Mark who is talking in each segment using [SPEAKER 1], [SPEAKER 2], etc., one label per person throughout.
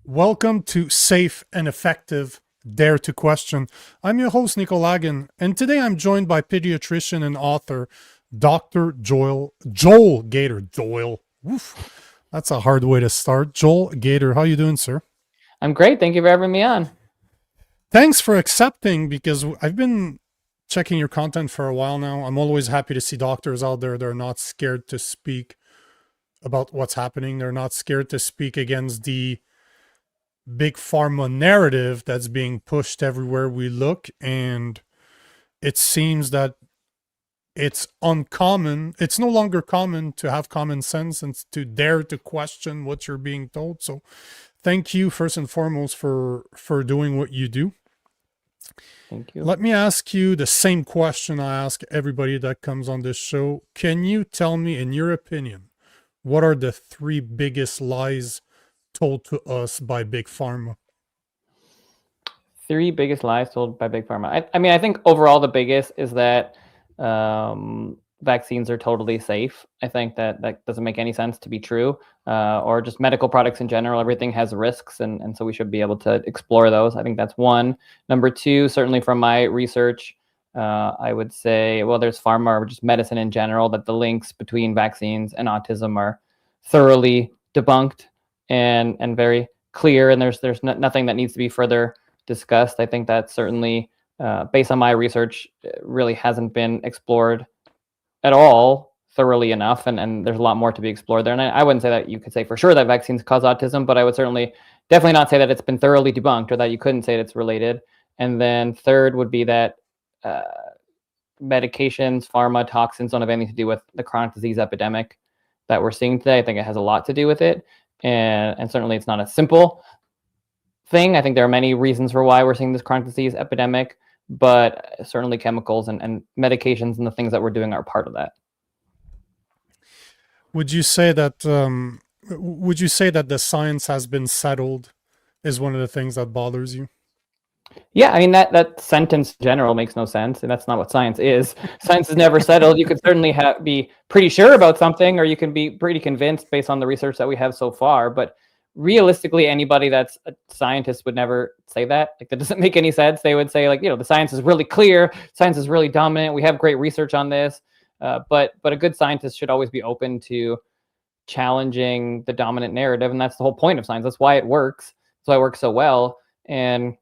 [SPEAKER 1] Welcome to Safe and Effective Dare to Question. I'm your host, Nico Lagan, and today I'm joined by pediatrician and author Dr. Joel Gator. Doyle. Oof, that's a hard way to start. Joel Gator, how you doing, sir?
[SPEAKER 2] I'm great. Thank you for having me on.
[SPEAKER 1] Thanks for accepting because I've been checking your content for a while now. I'm always happy to see doctors out there that are not scared to speak about what's happening. They're not scared to speak against the big pharma narrative that's being pushed everywhere we look, and it seems that it's no longer common to have common sense and to dare to question what you're being told. So thank you first and foremost for doing what you do.
[SPEAKER 2] Thank you.
[SPEAKER 1] Let me ask you the same question I ask everybody that comes on this show. Can you tell me, in your opinion, what are the three biggest lies told to us by big pharma?
[SPEAKER 2] Three biggest lies told by Big Pharma. I think overall the biggest is that vaccines are totally safe. I think that doesn't make any sense to be true, or just medical products in general. Everything has risks, and so we should be able to explore those. I think that's one. Number two, certainly from my research, I would say, well, there's pharma or just medicine in general, that the links between vaccines and autism are thoroughly debunked and very clear, and there's nothing that needs to be further discussed. I think that certainly, based on my research, really hasn't been explored at all thoroughly enough, and there's a lot more to be explored there. And I wouldn't say that you could say for sure that vaccines cause autism, but I would certainly definitely not say that it's been thoroughly debunked or that you couldn't say it's related. And then third would be that uh, medications, pharma, toxins don't have anything to do with the chronic disease epidemic that we're seeing today. I think it has a lot to do with it, and certainly it's not a simple thing. I think there are many reasons for why we're seeing this chronic disease epidemic, but certainly chemicals and medications and the things that we're doing are part of that.
[SPEAKER 1] Would you say that the science has been settled is one of the things that bothers you?
[SPEAKER 2] Yeah, I mean that sentence in general makes no sense, and that's not what science is. Science is never settled. You could certainly be pretty sure about something, or you can be pretty convinced based on the research that we have so far. But realistically, anybody that's a scientist would never say that. Like, that doesn't make any sense. They would say, like, the science is really clear, science is really dominant. We have great research on this, but a good scientist should always be open to challenging the dominant narrative, and that's the whole point of science. That's why it works. That's why it works so well. And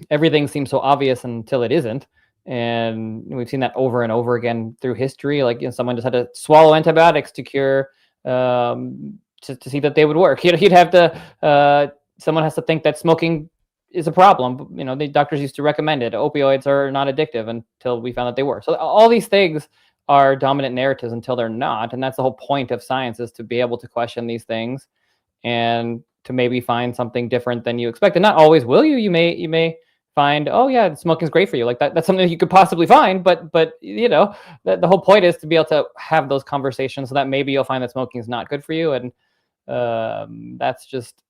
[SPEAKER 2] everything seems so obvious until it isn't. And we've seen that over and over again through history. Like, someone just had to swallow antibiotics to cure, to see that they would work. You'd have to, someone has to think that smoking is a problem. The doctors used to recommend it. Opioids are not addictive until we found that they were. So all these things are dominant narratives until they're not. And that's the whole point of science, is to be able to question these things and to maybe find something different than you expect. And not always will you. You may find, oh yeah, smoking is great for you. Like that's something that you could possibly find, but the whole point is to be able to have those conversations so that maybe you'll find that smoking is not good for you. And that's just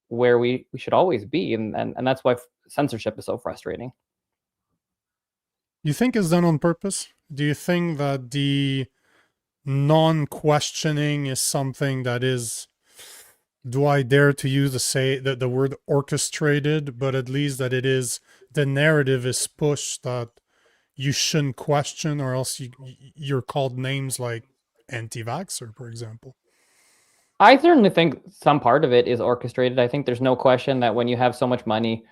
[SPEAKER 2] where we should always be. And that's why censorship is so frustrating.
[SPEAKER 1] You think it's done on purpose? Do you think that the non-questioning is something that is, do I dare to use the word orchestrated, but at least that it is, the narrative is pushed that you shouldn't question, or else you're called names like anti-vaxxer, for example?
[SPEAKER 2] I certainly think some part of it is orchestrated. I think there's no question that when you have so much money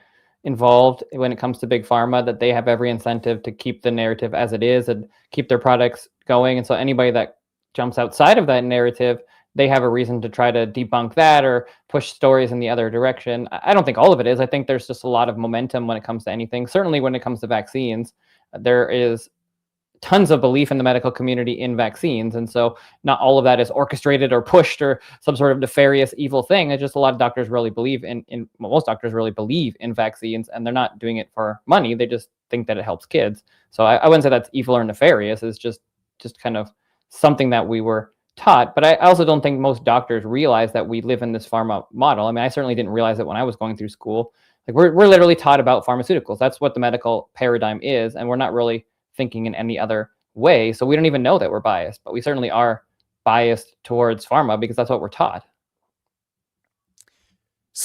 [SPEAKER 2] involved when it comes to big pharma, that they have every incentive to keep the narrative as it is and keep their products going. And so anybody that jumps outside of that narrative, they have a reason to try to debunk that or push stories in the other direction. I don't think all of it is. I think there's just a lot of momentum when it comes to anything. Certainly when it comes to vaccines, there is tons of belief in the medical community in vaccines. And so not all of that is orchestrated or pushed or some sort of nefarious evil thing. It's just a lot of doctors really believe most doctors really believe in vaccines, and they're not doing it for money. They just think that it helps kids. So I wouldn't say that's evil or nefarious. It's just kind of something that we were taught. But I also don't think most doctors realize that we live in this pharma model. I mean, I certainly didn't realize it when I was going through school. Like, we're literally taught about pharmaceuticals. That's what the medical paradigm is. And we're not really thinking in any other way. So we don't even know that we're biased, but we certainly are biased towards pharma because that's what we're taught.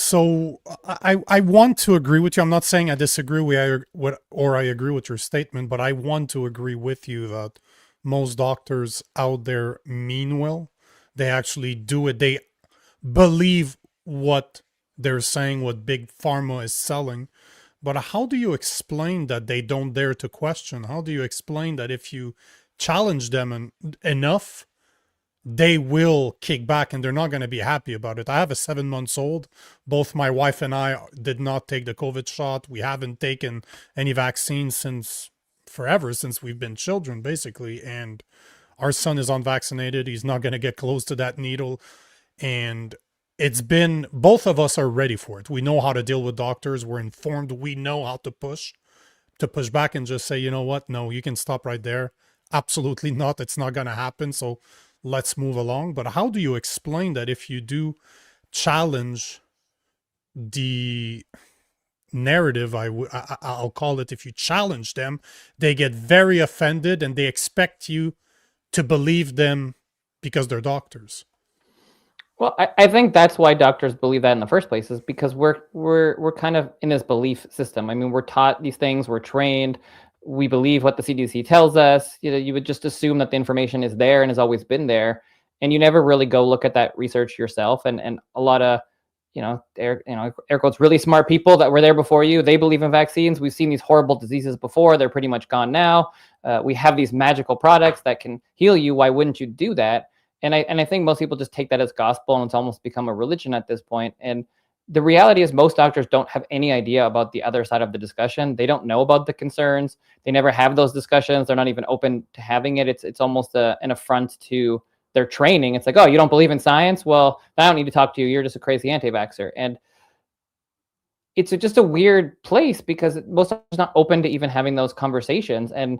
[SPEAKER 1] So I want to agree with you. I'm not saying I disagree or I agree with your statement, but I want to agree with you that most doctors out there mean well. They actually do it. They believe what they're saying, what Big Pharma is selling. But how do you explain that they don't dare to question? How do you explain that if you challenge them enough, they will kick back and they're not going to be happy about it? I have a 7 months old. Both my wife and I did not take the COVID shot. We haven't taken any vaccine since forever, since we've been children, basically. And our son is unvaccinated. He's not going to get close to that needle. And it's been, both of us are ready for it. We know how to deal with doctors. We're informed. We know how to push back and just say, you know what? No, you can stop right there. Absolutely not. It's not going to happen. So let's move along. But how do you explain that if you do challenge the narrative, I'll call it, if you challenge them, they get very offended and they expect you to believe them because they're doctors?
[SPEAKER 2] Well, I think that's why doctors believe that in the first place, is because we're kind of in this belief system. I mean, we're taught these things, we're trained, we believe what the CDC tells us. You know, you would just assume that the information is there and has always been there, and you never really go look at that research yourself. And a lot of, air quotes, really smart people that were there before you, they believe in vaccines. We've seen these horrible diseases before; they're pretty much gone now. We have these magical products that can heal you. Why wouldn't you do that? And I think most people just take that as gospel, and it's almost become a religion at this point. And the reality is most doctors don't have any idea about the other side of the discussion. They don't know about the concerns. They never have those discussions. They're not even open to having it. It's almost an affront to their training. It's like, oh, you don't believe in science? Well, I don't need to talk to you. You're just a crazy anti-vaxxer. And it's just a weird place because most doctors are not open to even having those conversations. And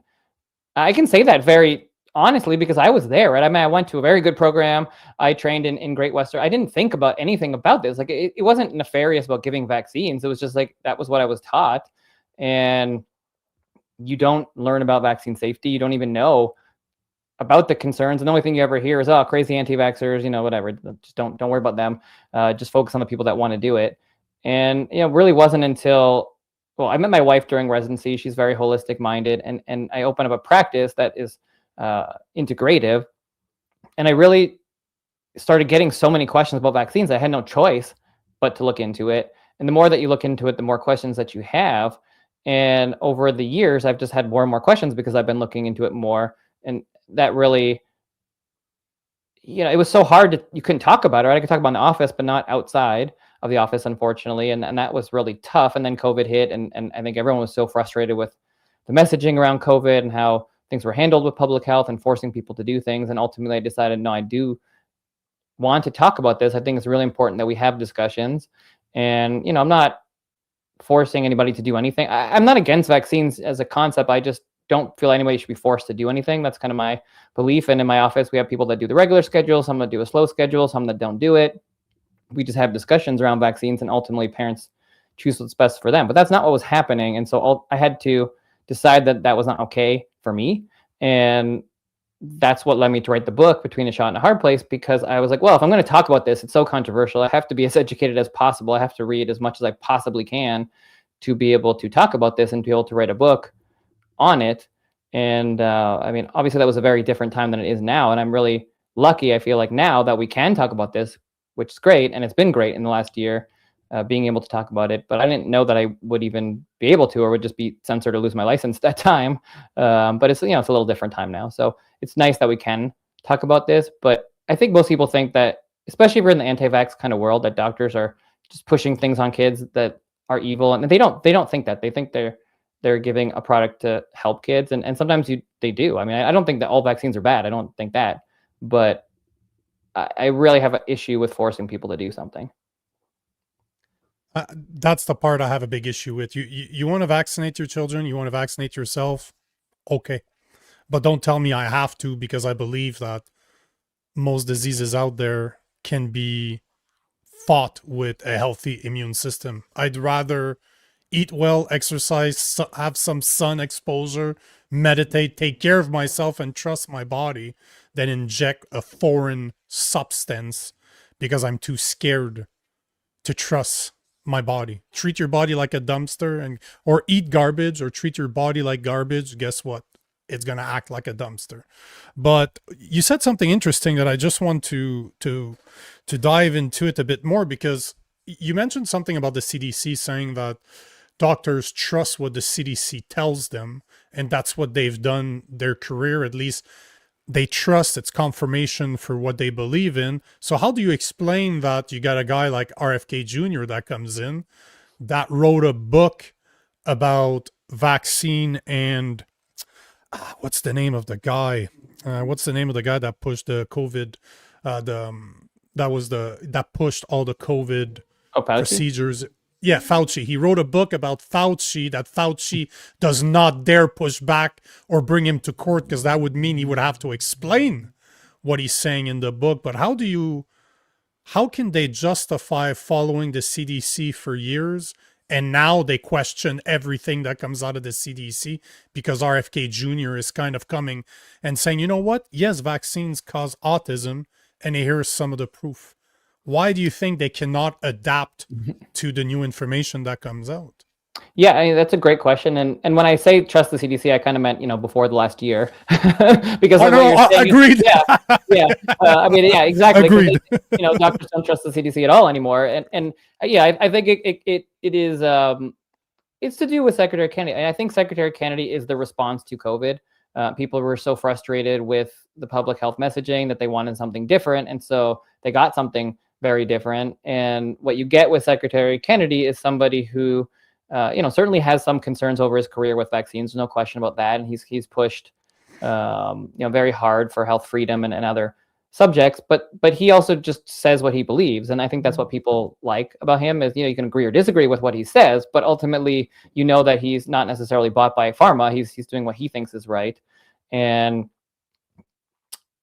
[SPEAKER 2] I can say that very honestly, because I was there, right? I mean, I went to a very good program. I trained in Great Western. I didn't think about anything about this. Like, it wasn't nefarious about giving vaccines. It was just like, that was what I was taught. And you don't learn about vaccine safety. You don't even know about the concerns. And the only thing you ever hear is, oh, crazy anti-vaxxers, whatever. Just don't worry about them. Just focus on the people that want to do it. And, really wasn't until, well, I met my wife during residency. She's very holistic minded. And I opened up a practice that is integrative, and I really started getting so many questions about vaccines. I had no choice but to look into it. And the more that you look into it, the more questions that you have. And over the years, I've just had more and more questions because I've been looking into it more. And that really, it was so hard you couldn't talk about it. Right? I could talk about it in the office, but not outside of the office, unfortunately. And that was really tough. And then COVID hit, and I think everyone was so frustrated with the messaging around COVID and how things were handled with public health and forcing people to do things. And ultimately I decided, no, I do want to talk about this. I think it's really important that we have discussions. And, I'm not forcing anybody to do anything. I'm not against vaccines as a concept. I just don't feel anybody should be forced to do anything. That's kind of my belief. And in my office, we have people that do the regular schedule, some that do a slow schedule, some that don't do it. We just have discussions around vaccines, and ultimately parents choose what's best for them. But that's not what was happening. And so I had to decide that was not okay for me. And that's what led me to write the book, Between a Shot and a Hard Place, because I was like, well, if I'm going to talk about this, it's so controversial. I have to be as educated as possible. I have to read as much as I possibly can to be able to talk about this and to be able to write a book on it. And I mean, obviously that was a very different time than it is now. And I'm really lucky, I feel like, now that we can talk about this, which is great. And it's been great in the last year. Being able to talk about it, but I didn't know that I would even be able to, or would just be censored or lose my license that time. But it's, it's a little different time now. So it's nice that we can talk about this, but I think most people think that, especially if you're in the anti-vax kind of world, that doctors are just pushing things on kids that are evil. And they don't think that. They think they're giving a product to help kids. And sometimes they do. I mean, I don't think that all vaccines are bad. I don't think that, but I really have an issue with forcing people to do something.
[SPEAKER 1] That's the part I have a big issue with. You want to vaccinate your children, you want to vaccinate yourself, okay. But don't tell me I have to, because I believe that most diseases out there can be fought with a healthy immune system. I'd rather eat well, exercise, have some sun exposure, meditate, take care of myself, and trust my body than inject a foreign substance because I'm too scared to trust my body. Treat your body like a dumpster, and or eat garbage, or treat your body like garbage. Guess what? It's gonna act like a dumpster. But you said something interesting that I just want to dive into it a bit more, because you mentioned something about the CDC saying that doctors trust what the CDC tells them, and that's what they've done their career. At least they trust it's confirmation for what they believe in. So how do you explain that you got a guy like RFK Jr. that comes in that wrote a book about vaccine and what's the name of the guy? What's the name of the guy that pushed the COVID? That pushed all the COVID procedures. Yeah, Fauci. He wrote a book about Fauci that Fauci does not dare push back or bring him to court, because that would mean he would have to explain what he's saying in the book. But how can they justify following the CDC for years, and now they question everything that comes out of the CDC because RFK Jr. is kind of coming and saying, you know what? Yes, vaccines cause autism, and here's some of the proof. Why do you think they cannot adapt to the new information that comes out?
[SPEAKER 2] Yeah, I mean, that's a great question. And when I say trust the CDC, I kind of meant, before the last year, because
[SPEAKER 1] agreed.
[SPEAKER 2] Yeah. I mean, yeah, exactly.
[SPEAKER 1] Agreed.
[SPEAKER 2] Doctors don't trust the CDC at all anymore. And yeah, I think it is, it's to do with Secretary Kennedy. And I think Secretary Kennedy is the response to COVID. People were so frustrated with the public health messaging that they wanted something different. And so they got something very different. And what you get with Secretary Kennedy is somebody who, certainly has some concerns over his career with vaccines. No question about that. And he's pushed, very hard for health freedom and other subjects. But he also just says what he believes. And I think that's what people like about him is, you can agree or disagree with what he says, but ultimately, that he's not necessarily bought by pharma. He's doing what he thinks is right. And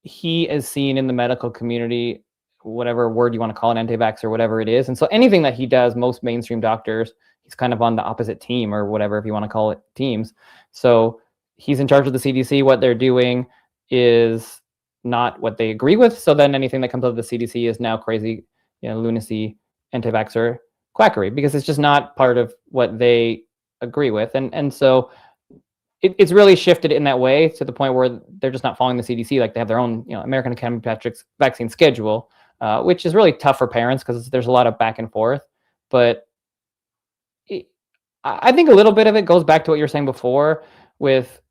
[SPEAKER 2] he is seen in the medical community, whatever word you want to call it, anti-vax or whatever it is. And so anything that he does, most mainstream doctors, he's kind of on the opposite team or whatever, if you want to call it teams. So he's in charge of the CDC. What they're doing is not what they agree with. So then anything that comes out of the CDC is now crazy, lunacy, anti-vaxxer quackery, because it's just not part of what they agree with. And so it's really shifted in that way to the point where they're just not following the CDC. Like they have their own, American Academy of Pediatrics vaccine schedule, which is really tough for parents because there's a lot of back and forth. But I think a little bit of it goes back to what you were saying before with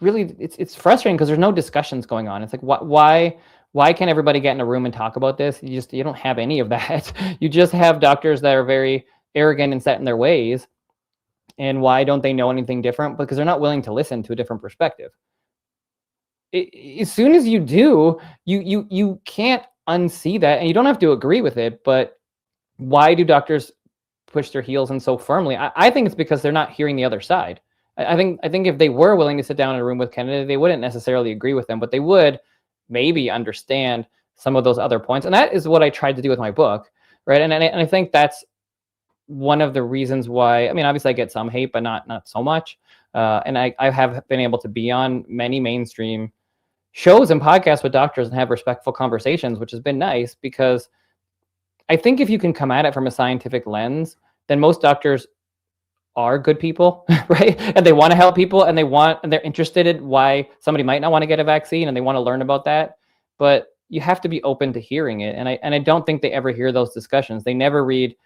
[SPEAKER 2] really, it's frustrating because there's no discussions going on. It's like, why can't everybody get in a room and talk about this? You don't have any of that. You just have doctors that are very arrogant and set in their ways. And why don't they know anything different? Because they're not willing to listen to a different perspective. As soon as you do, you can't unsee that, and you don't have to agree with it. But why do doctors push their heels in so firmly? I think it's because they're not hearing the other side. I think if they were willing to sit down in a room with Kennedy, they wouldn't necessarily agree with them, but they would maybe understand some of those other points. And that is what I tried to do with my book, right? And I think that's one of the reasons why, I mean, obviously I get some hate, but not so much. And I have been able to be on many mainstream shows and podcasts with doctors and have respectful conversations, which has been nice, because I think if you can come at it from a scientific lens, then most doctors are good people, right? And they want to help people, and they're interested in why somebody might not want to get a vaccine, and they want to learn about that. But you have to be open to hearing it. And I don't think they ever hear those discussions. They never read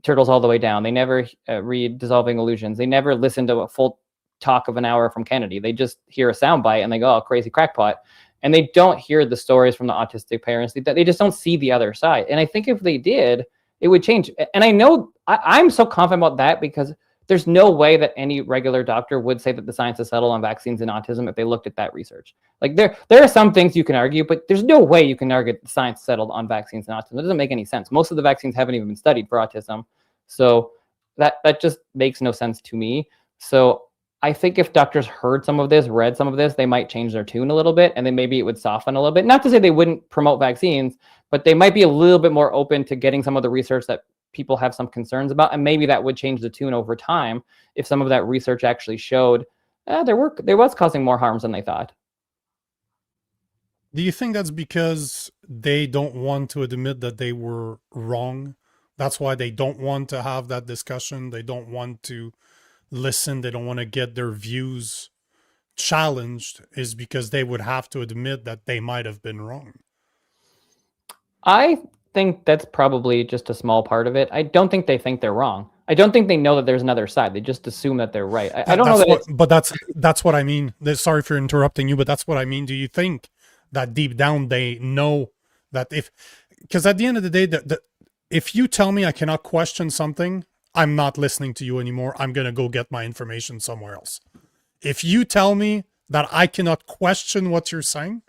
[SPEAKER 2] Turtles All the Way Down. They never read Dissolving Illusions. They never listen to a full talk of an hour from Kennedy. They just hear a soundbite and they go, oh, crazy crackpot. And they don't hear the stories from the autistic parents. They just don't see the other side. And I think if they did, it would change. And I know I'm so confident about that because there's no way that any regular doctor would say that the science is settled on vaccines and autism if they looked at that research. Like there are some things you can argue, but there's no way you can argue that the science settled on vaccines and autism. It doesn't make any sense. Most of the vaccines haven't even been studied for autism. So that just makes no sense to me. So I think if doctors heard some of this, read some of this, they might change their tune a little bit, and then maybe it would soften a little bit. Not to say they wouldn't promote vaccines, but they might be a little bit more open to getting some of the research that people have some concerns about, and maybe that would change the tune over time if some of that research actually showed there was causing more harms than they thought.
[SPEAKER 1] Do you think that's because they don't want to admit that they were wrong That's why they don't want to have that discussion. They don't want to listen. They don't want to get their views challenged, is because they would have to admit that they might have been wrong.
[SPEAKER 2] I think that's probably just a small part of it. I don't think they think they're wrong. I don't think they know that there's another side. They just assume that they're right. I don't know that
[SPEAKER 1] but that's what I mean. Sorry for interrupting you, but that's what I mean. Do you think that deep down they know that because at the end of the day, if you tell me I cannot question something, I'm not listening to you anymore. I'm going to go get my information somewhere else. If you tell me that I cannot question what you're saying,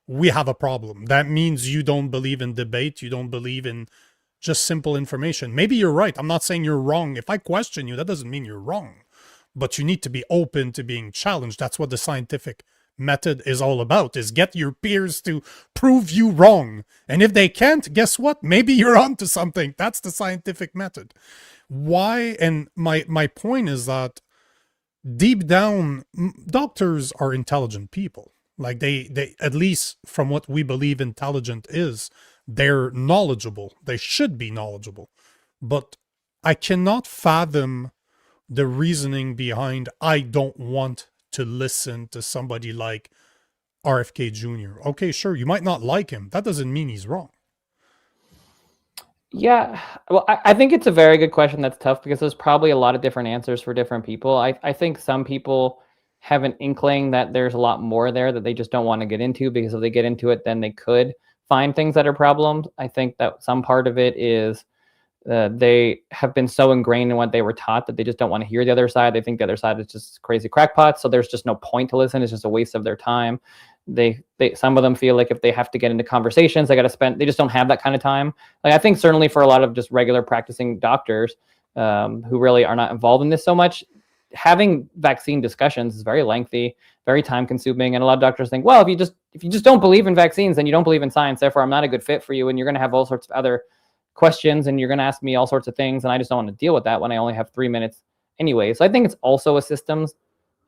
[SPEAKER 1] we have a problem. That means you don't believe in debate. You don't believe in just simple information. Maybe you're right. I'm not saying you're wrong. If I question you, that doesn't mean you're wrong. But you need to be open to being challenged. That's what the scientific method is all about, is get your peers to prove you wrong. And if they can't, guess what? Maybe you're onto something. That's the scientific method. Why? And my point is that deep down, doctors are intelligent people. Like they at least from what we believe intelligent is, they're knowledgeable. They should be knowledgeable. But I cannot fathom the reasoning behind I don't want to listen to somebody like RFK Jr. Okay, sure, you might not like him. That doesn't mean he's wrong.
[SPEAKER 2] Yeah, well, I think it's a very good question. That's tough because there's probably a lot of different answers for different people. I think some people have an inkling that there's a lot more there that they just don't want to get into, because if they get into it, then they could find things that are problems. I think that some part of it is they have been so ingrained in what they were taught that they just don't want to hear the other side. They think the other side is just crazy crackpots, so there's just no point to listen. It's just a waste of their time. Some of them feel like if they have to get into conversations, they just don't have that kind of time. Like, I think certainly for a lot of just regular practicing doctors who really are not involved in this so much, having vaccine discussions is very lengthy, very time consuming. And a lot of doctors think, well, if you just don't believe in vaccines, then you don't believe in science. Therefore, I'm not a good fit for you. And you're going to have all sorts of other questions and you're going to ask me all sorts of things. And I just don't want to deal with that when I only have 3 minutes anyway. So I think it's also a systems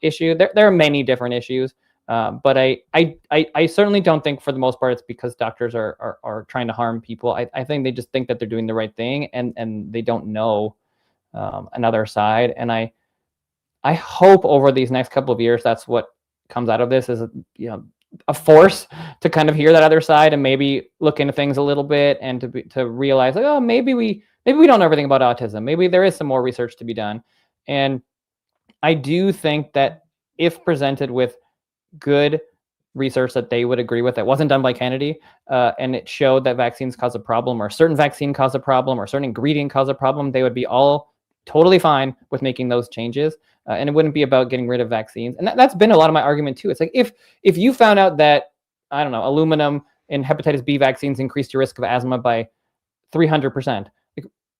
[SPEAKER 2] issue. There are many different issues. But I certainly don't think for the most part it's because doctors are trying to harm people. I think they just think that they're doing the right thing and they don't know another side. And I hope over these next couple of years that's what comes out of this, is a force to kind of hear that other side and maybe look into things a little bit and to realize, like, oh, maybe we don't know everything about autism. Maybe there is some more research to be done. And I do think that if presented with good research that they would agree with that wasn't done by Kennedy, and it showed that vaccines cause a problem, or a certain vaccine cause a problem, or a certain ingredient cause a problem, they would be all totally fine with making those changes. And it wouldn't be about getting rid of vaccines. And that's been a lot of my argument too. It's like, if you found out that, I don't know, aluminum in hepatitis B vaccines increased your risk of asthma by 300%,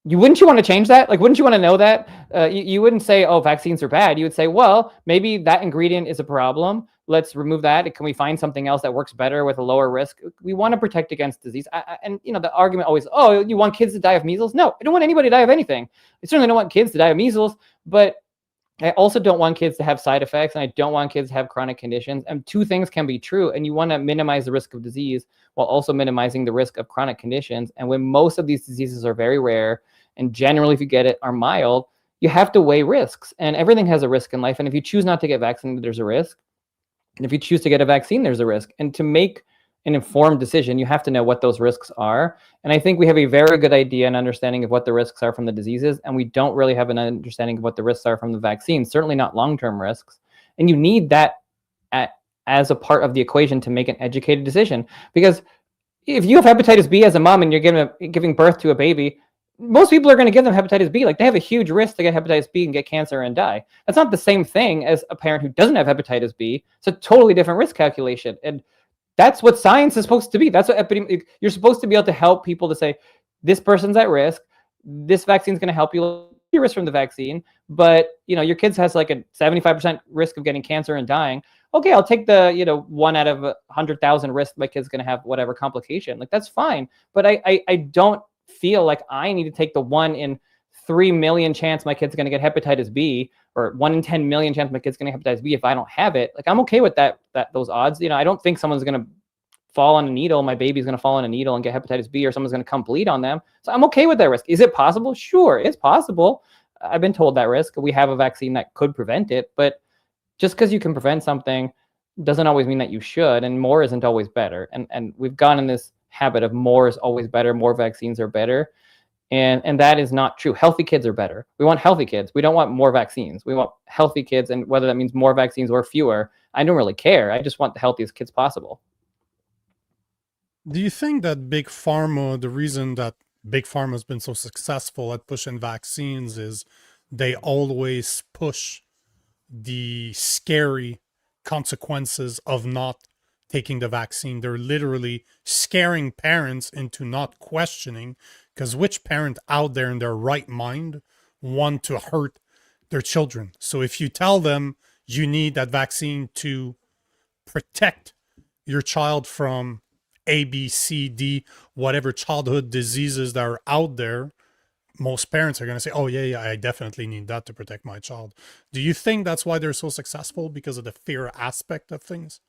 [SPEAKER 2] wouldn't you want to change that? Like, wouldn't you want to know that? You wouldn't say, oh, vaccines are bad. You would say, well, maybe that ingredient is a problem. Let's remove that. Can we find something else that works better with a lower risk? We want to protect against disease. And the argument always, oh, you want kids to die of measles? No, I don't want anybody to die of anything. I certainly don't want kids to die of measles, but I also don't want kids to have side effects, and I don't want kids to have chronic conditions. And two things can be true, and you want to minimize the risk of disease while also minimizing the risk of chronic conditions. And when most of these diseases are very rare, and generally, if you get it, are mild, you have to weigh risks. And everything has a risk in life. And if you choose not to get vaccinated, there's a risk. And if you choose to get a vaccine, there's a risk. And to make an informed decision, you have to know what those risks are. And I think we have a very good idea and understanding of what the risks are from the diseases, and we don't really have an understanding of what the risks are from the vaccines, certainly not long-term risks. And you need that as a part of the equation to make an educated decision. Because if you have hepatitis B as a mom and you're giving birth to a baby, most people are going to give them hepatitis B. Like, they have a huge risk to get hepatitis B and get cancer and die. That's not the same thing as a parent who doesn't have hepatitis B. It's a totally different risk calculation. And that's what science is supposed to be. That's what you're supposed to be able to help people to say, this person's at risk. This vaccine's going to help you your risk from the vaccine, but your kids has like a 75% risk of getting cancer and dying. Okay, I'll take the 1 out of 100,000 risk my kid's going to have whatever complication. Like, that's fine. But I don't feel like I need to take the 1 in 3 million chance my kid's going to get hepatitis B, or 1 in 10 million chance my kid's going to get hepatitis B if I don't have it. Like, I'm okay with those odds. I don't think someone's going to fall on a needle, my baby's going to fall on a needle and get hepatitis B, or someone's going to come bleed on them. So I'm okay with that risk. Is it possible? Sure, it's possible. I've been told that risk. We have a vaccine that could prevent it, but just because you can prevent something doesn't always mean that you should, and more isn't always better. And we've gone in this habit of more is always better, more vaccines are better. And that is not true. Healthy kids are better. We want healthy kids. We don't want more vaccines. We want healthy kids, and whether that means more vaccines or fewer, I don't really care. I just want the healthiest kids possible.
[SPEAKER 1] Do you think that Big Pharma, the reason that Big Pharma has been so successful at pushing vaccines is they always push the scary consequences of not taking the vaccine? They're literally scaring parents into not questioning, because which parent out there in their right mind want to hurt their children? So if you tell them you need that vaccine to protect your child from A, B, C, D, whatever childhood diseases that are out there, most parents are going to say, oh, yeah, I definitely need that to protect my child. Do you think that's why they're so successful, because of the fear aspect of things?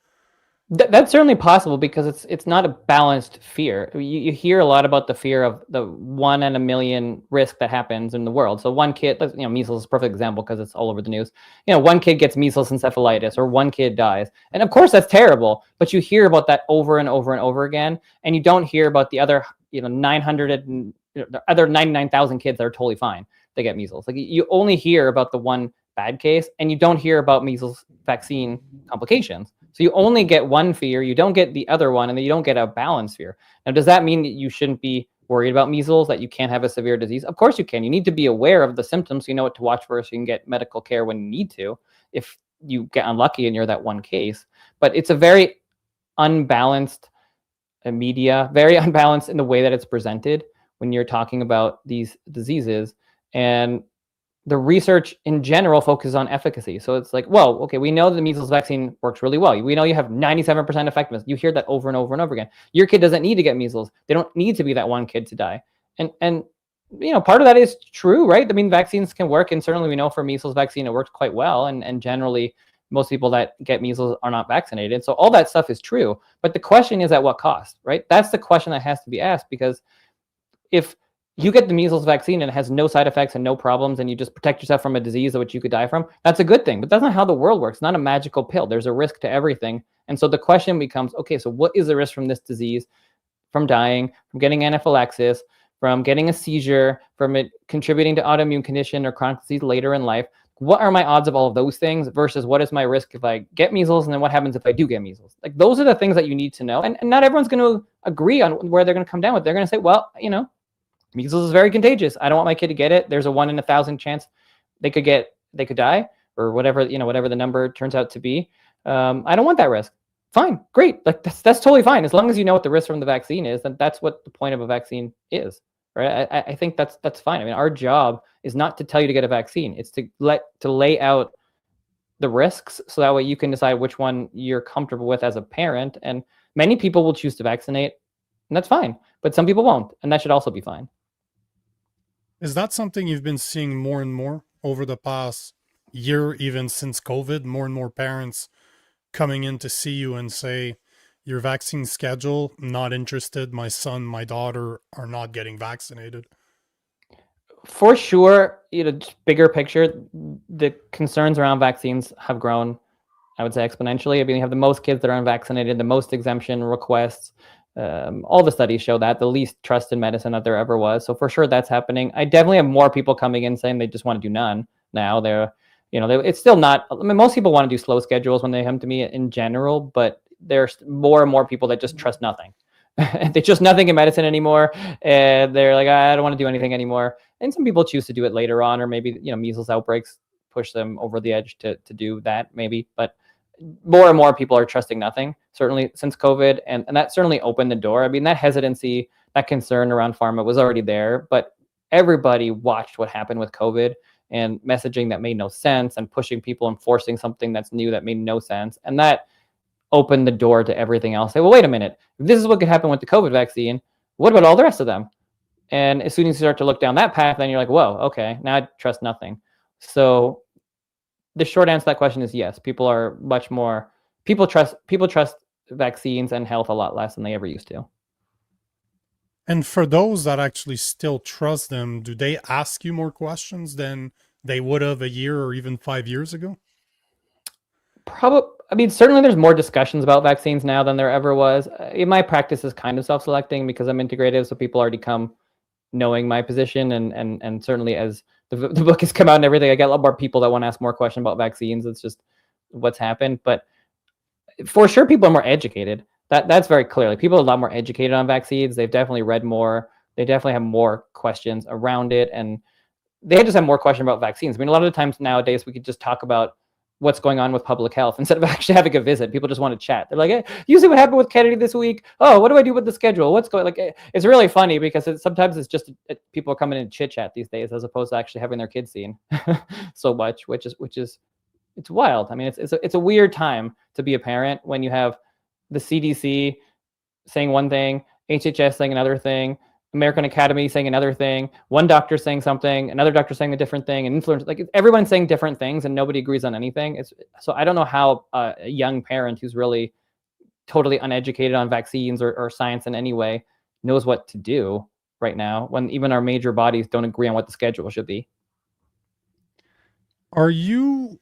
[SPEAKER 2] That's certainly possible, because it's not a balanced fear. You hear a lot about the fear of the 1 in a million risk that happens in the world. So one kid, measles is a perfect example because it's all over the news. One kid gets measles encephalitis, or one kid dies. And of course that's terrible, but you hear about that over and over and over again. And you don't hear about the other, 900 and the other 99,000 kids that are totally fine. They get measles. Like, you only hear about the one bad case, and you don't hear about measles vaccine complications. So you only get one fear, you don't get the other one, and then you don't get a balanced fear. Now, does that mean that you shouldn't be worried about measles, that you can't have a severe disease? Of course you can. You need to be aware of the symptoms so you know what to watch for, so you can get medical care when you need to, if you get unlucky and you're that one case. But it's a very unbalanced media, very unbalanced in the way that it's presented when you're talking about these diseases. And the research in general focuses on efficacy. So it's like, well, okay, we know the measles vaccine works really well. We know you have 97% effectiveness. You hear that over and over and over again. Your kid doesn't need to get measles. They don't need to be that one kid to die. And part of that is true, right? I mean, vaccines can work, and certainly we know for measles vaccine, it works quite well. And generally, most people that get measles are not vaccinated. So all that stuff is true. But the question is, at what cost, right? That's the question that has to be asked, because if you get the measles vaccine and it has no side effects and no problems, and you just protect yourself from a disease of which you could die from, that's a good thing. But that's not how the world works. It's not a magical pill. There's a risk to everything. And so the question becomes, okay, so what is the risk from this disease, from dying, from getting anaphylaxis, from getting a seizure, from it contributing to autoimmune condition or chronic disease later in life? What are my odds of all of those things versus what is my risk if I get measles, and then what happens if I do get measles? Like, those are the things that you need to know. And not everyone's going to agree on where they're going to come down with. They're going to say, well, measles is very contagious. I don't want my kid to get it. There's a 1 in 1,000 chance they could die, or whatever the number turns out to be. I don't want that risk. Fine, great. Like, that's totally fine, as long as you know what the risk from the vaccine is. Then that's what the point of a vaccine is, right? I think that's fine. I mean, our job is not to tell you to get a vaccine. It's to lay out the risks, so that way you can decide which one you're comfortable with as a parent. And many people will choose to vaccinate, and that's fine. But some people won't, and that should also be fine.
[SPEAKER 1] Is that something you've been seeing more and more over the past year, even since COVID? More and more parents coming in to see you and say, your vaccine schedule, not interested. My son, my daughter are not getting vaccinated.
[SPEAKER 2] For sure, just bigger picture, the concerns around vaccines have grown, I would say, exponentially. I mean, you have the most kids that are unvaccinated, the most exemption requests. All the studies show that, the least trust in medicine that there ever was. So for sure that's happening. I definitely have more people coming in saying they just want to do none now. It's still not, I mean, most people want to do slow schedules when they come to me in general, but there's more and more people that just trust nothing. They trust nothing in medicine anymore. And they're like, I don't want to do anything anymore. And some people choose to do it later on, or maybe, measles outbreaks push them over the edge to do that, maybe. But more and more people are trusting nothing, certainly since COVID, and that certainly opened the door. I mean, that hesitancy, that concern around pharma was already there, but everybody watched what happened with COVID and messaging that made no sense, and pushing people and forcing something that's new that made no sense. And that opened the door to everything else. Say, well, wait a minute, if this is what could happen with the COVID vaccine, what about all the rest of them? And as soon as you start to look down that path, then you're like, whoa, okay, now I trust nothing. So the short answer to that question is yes. People trust vaccines and health a lot less than they ever used to.
[SPEAKER 1] And for those that actually still trust them, do they ask you more questions than they would have a year or even 5 years ago?
[SPEAKER 2] Probably, I mean, certainly there's more discussions about vaccines now than there ever was. In my practice is kind of self-selecting because I'm integrative, so people already come knowing my position, and certainly as the book has come out and everything, I get a lot more people that want to ask more questions about vaccines. It's just what's happened, but for sure, people are more educated. That's very clearly. People are a lot more educated on vaccines. They've definitely read more. They definitely have more questions around it, and they just have more questions about vaccines. I mean, a lot of the times nowadays we could just talk about what's going on with public health instead of actually having a visit. People just want to chat. They're like, hey, you see what happened with Kennedy this week? Oh, what do I do with the schedule? What's going, like, it's really funny because sometimes it's just people are coming in chit chat these days as opposed to actually having their kids seen so much, which is it's wild. I mean, it's a weird time to be a parent when you have the CDC saying one thing, HHS saying another thing, American Academy saying another thing, one doctor saying something, another doctor saying a different thing, and influence, like everyone's saying different things and nobody agrees on anything. So I don't know how a young parent who's really totally uneducated on vaccines or science in any way knows what to do right now when even our major bodies don't agree on what the schedule should be.
[SPEAKER 1] Are you,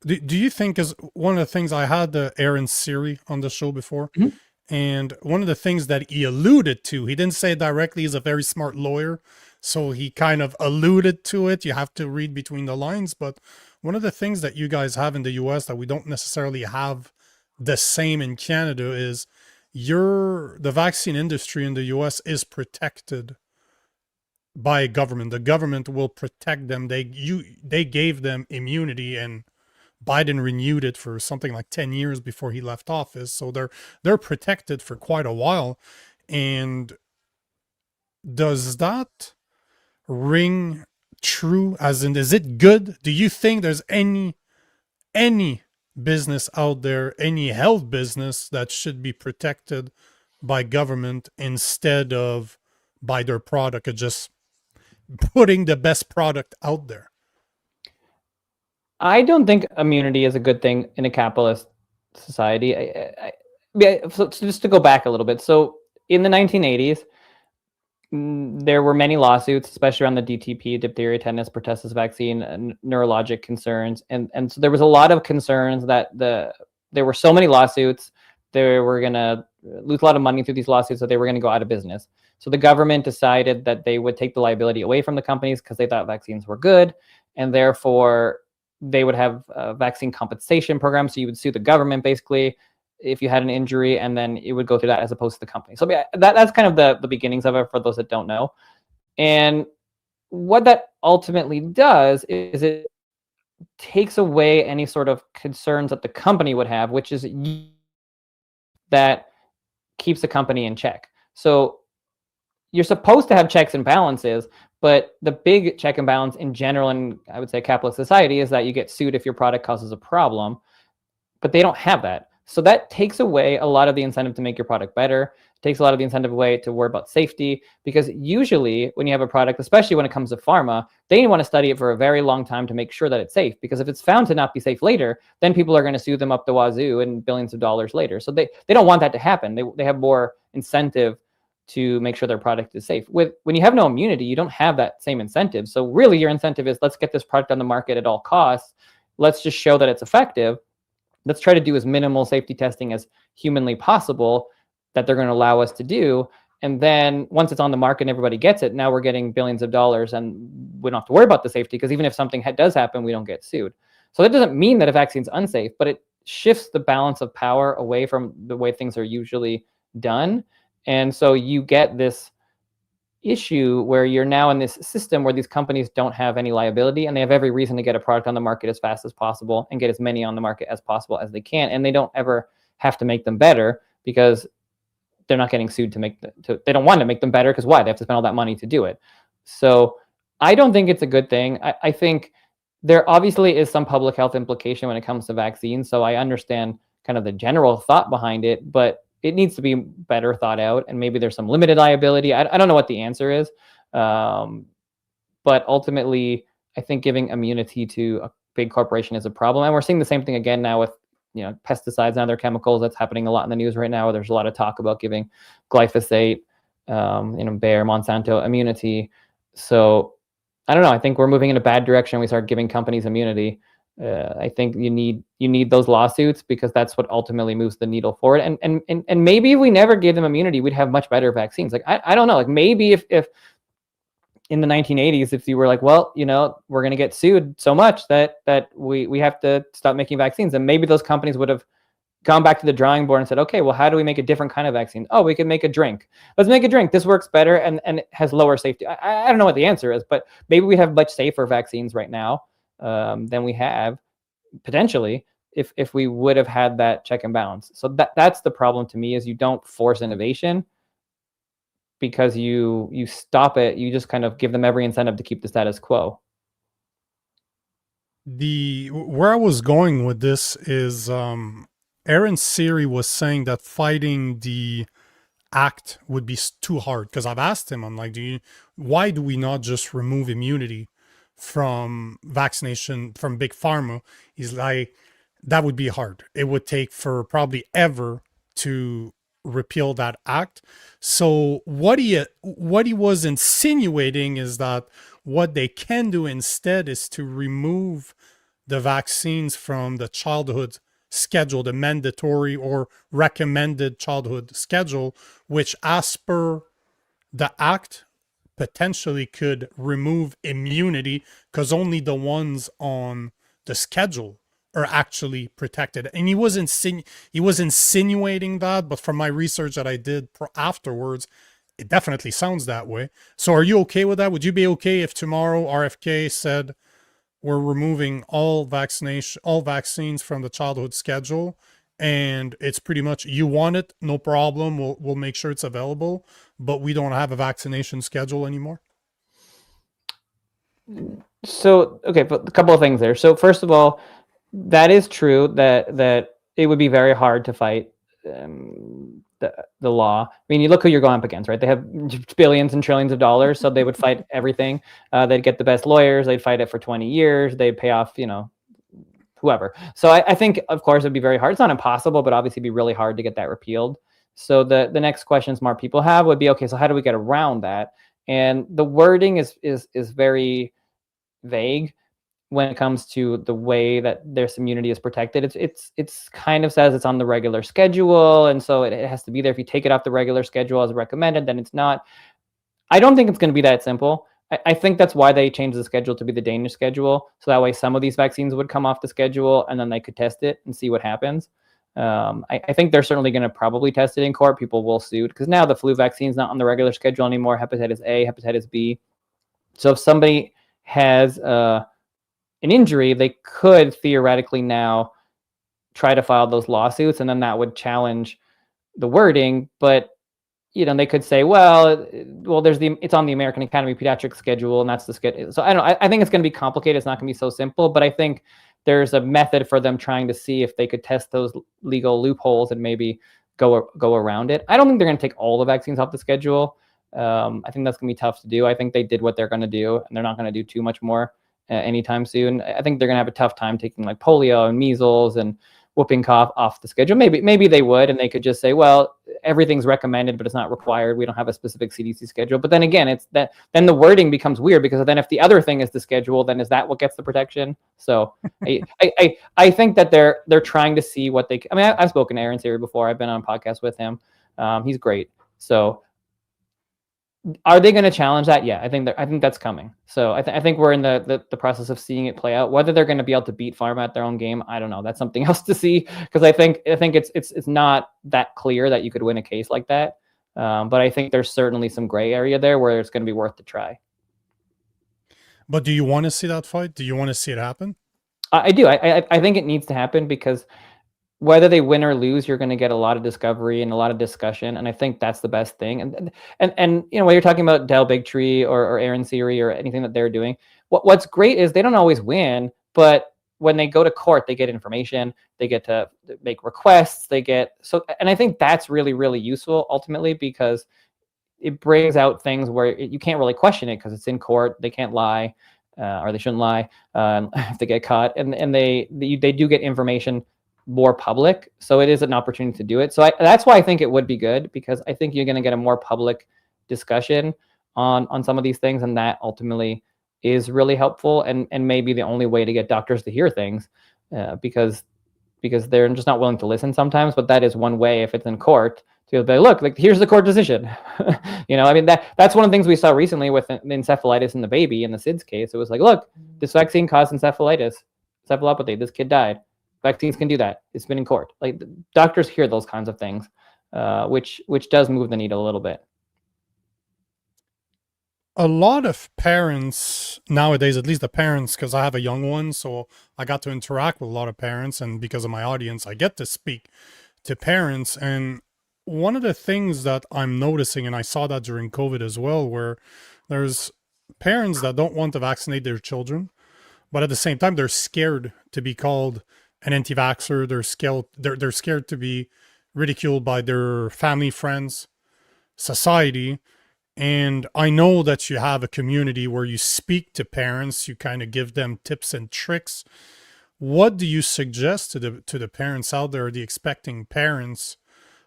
[SPEAKER 1] do you think, is one of the things I had Aaron Siri on the show before,
[SPEAKER 2] Mhm.
[SPEAKER 1] and one of the things that he alluded to, he didn't say it directly, he's a very smart lawyer, so he kind of alluded to it. You have to read between the lines, but one of the things that you guys have in the US that we don't necessarily have the same in Canada is the vaccine industry in the US is protected by government. The government will protect them. They gave them immunity, and Biden renewed it for something like 10 years before he left office. So they're protected for quite a while. And does that ring true? As in, is it good? Do you think there's any business out there, any health business that should be protected by government instead of by their product, or just putting the best product out there?
[SPEAKER 2] I don't think immunity is a good thing in a capitalist society. Yeah, so just to go back a little bit. So in the 1980s, there were many lawsuits, especially around the DTP, diphtheria, tetanus, pertussis vaccine, and neurologic concerns. And so there was a lot of concerns that there were so many lawsuits, they were going to lose a lot of money through these lawsuits, that they were going to go out of business. So the government decided that they would take the liability away from the companies because they thought vaccines were good, and therefore they would have a vaccine compensation program. So you would sue the government basically if you had an injury, and then it would go through that as opposed to the company. So that's kind of the beginnings of it for those that don't know. And what that ultimately does is it takes away any sort of concerns that the company would have, which is that keeps the company in check. So you're supposed to have checks and balances, but the big check and balance in general, and I would say capitalist society, is that you get sued if your product causes a problem, but they don't have that. So that takes away a lot of the incentive to make your product better. It takes a lot of the incentive away to worry about safety, because usually when you have a product, especially when it comes to pharma, they want to study it for a very long time to make sure that it's safe, because if it's found to not be safe later, then people are going to sue them up the wazoo and billions of dollars later. So they don't want that to happen. They have more incentive to make sure their product is safe. When you have no immunity, you don't have that same incentive. So really your incentive is, let's get this product on the market at all costs. Let's just show that it's effective. Let's try to do as minimal safety testing as humanly possible that they're going to allow us to do. And then once it's on the market and everybody gets it, now we're getting billions of dollars, and we don't have to worry about the safety, because even if something does happen, we don't get sued. So that doesn't mean that a vaccine's unsafe, but it shifts the balance of power away from the way things are usually done. And so you get this issue where you're now in this system where these companies don't have any liability, and they have every reason to get a product on the market as fast as possible and get as many on the market as possible as they can. And they don't ever have to make them better, because they're not getting sued they don't want to make them better, because why? They have to spend all that money to do it. So I don't think it's a good thing. I think there obviously is some public health implication when it comes to vaccines. So I understand kind of the general thought behind it, but it needs to be better thought out, and maybe there's some limited liability. I don't know what the answer is, but ultimately, I think giving immunity to a big corporation is a problem. And we're seeing the same thing again now with pesticides and other chemicals. That's happening a lot in the news right now. There's a lot of talk about giving glyphosate, Bayer, Monsanto immunity. So I don't know. I think we're moving in a bad direction. We start giving companies immunity. I think you need those lawsuits, because that's what ultimately moves the needle forward. And maybe if we never gave them immunity, we'd have much better vaccines. Like I don't know. Like maybe if in the 1980s, if you were like, well, we're going to get sued so much that we have to stop making vaccines, and maybe those companies would have gone back to the drawing board and said, okay, well, how do we make a different kind of vaccine? Oh, we can make a drink. Let's make a drink. This works better and it has lower safety. I don't know what the answer is, but maybe we have much safer vaccines right now than we have potentially if we would have had that check and balance. So that's the problem to me, is you don't force innovation, because you stop it. You just kind of give them every incentive to keep the status quo.
[SPEAKER 1] Where I was going with this is Aaron Siri was saying that fighting the act would be too hard, because I've asked him, I'm like, why do we not just remove immunity from vaccination from Big Pharma? He's like, that would be hard. It would take for probably ever to repeal that act. So what he was insinuating is that what they can do instead is to remove the vaccines from the childhood schedule, the mandatory or recommended childhood schedule, which as per the act potentially could remove immunity, because only the ones on the schedule are actually protected. And he was insinuating that, but from my research that I did afterwards, it definitely sounds that way. So are you okay with that? Would you be okay if tomorrow RFK said we're removing all vaccines from the childhood schedule, and it's pretty much, you want it, no problem, we'll make sure it's available, but we don't have a vaccination schedule anymore?
[SPEAKER 2] So, okay, but a couple of things there. So first of all, that is true that it would be very hard to fight the law. I mean, you look who you're going up against, right? They have billions and trillions of dollars, so they would fight everything. They'd get the best lawyers. They'd fight it for 20 years. They'd pay off, whoever. So I think, of course, it'd be very hard. It's not impossible, but obviously it'd be really hard to get that repealed. So the next question smart people have would be, okay, so how do we get around that? And the wording is very vague when it comes to the way that their immunity is protected. It's kind of says it's on the regular schedule, and so it has to be there. If you take it off the regular schedule as recommended, then it's not. I don't think it's going to be that simple. I think that's why they changed the schedule to be the Danish schedule, so that way some of these vaccines would come off the schedule, and then they could test it and see what happens. I think they're certainly going to probably test it in court. People will sue, because now the flu vaccine is not on the regular schedule anymore. Hepatitis A, hepatitis B. So if somebody has an injury, they could theoretically now try to file those lawsuits, and then that would challenge the wording. But they could say, well, it's on the American Academy of Pediatrics schedule, and that's the schedule. So I don't know. I think it's going to be complicated. It's not going to be so simple, but I think there's a method for them trying to see if they could test those legal loopholes and maybe go around it. I don't think they're going to take all the vaccines off the schedule. I think that's going to be tough to do. I think they did what they're going to do, and they're not going to do too much more anytime soon. I think they're going to have a tough time taking like polio and measles and whooping cough off the schedule. Maybe they would, and they could just say, well, everything's recommended, but it's not required. We don't have a specific CDC schedule. But then again, then the wording becomes weird, because then if the other thing is the schedule, then is that what gets the protection? So I think that they're trying to see what they. I mean, I've spoken to Aaron Siri before. I've been on a podcast with him. He's great. So are they going to challenge that? Yeah, I think that's coming. So I think we're in the process of seeing it play out. Whether they're going to be able to beat Pharma at their own game, I don't know. That's something else to see, because I think it's not that clear that you could win a case like that. But I think there's certainly some gray area there where it's going to be worth the try.
[SPEAKER 1] But do you want to see that fight? Do you want to see it happen?
[SPEAKER 2] I do. I think it needs to happen, because whether they win or lose, you're going to get a lot of discovery and a lot of discussion, and I think that's the best thing. And when you're talking about Del Bigtree or Aaron Siri or anything that they're doing, what's great is they don't always win, but when they go to court, they get information, they get to make requests, and I think that's really, really useful ultimately, because it brings out things where you can't really question it, because it's in court. They can't lie, or they shouldn't lie if they get caught, and they do get information more public. So it is an opportunity to do it. So that's why I think it would be good, because I think you're going to get a more public discussion on some of these things, and that ultimately is really helpful, and maybe the only way to get doctors to hear things, because they're just not willing to listen sometimes. But that is one way, if it's in court, to be like, look, like, here's the court decision. I mean, that's one of the things we saw recently with the encephalitis in the baby in the SIDS case. It was like, look, this vaccine caused encephalopathy. This kid died. Vaccines can do that. It's been in court. Like, doctors hear those kinds of things, which does move the needle a little bit.
[SPEAKER 1] A lot of parents nowadays, at least the parents, because I have a young one, so I got to interact with a lot of parents, and because of my audience, I get to speak to parents. And one of the things that I'm noticing, and I saw that during COVID as well, where there's parents that don't want to vaccinate their children, but at the same time, they're scared to be called an anti-vaxxer. They're scared to be ridiculed by their family, friends, society. And I know that you have a community where you speak to parents, you kind of give them tips and tricks. What do you suggest to the parents out there, the expecting parents,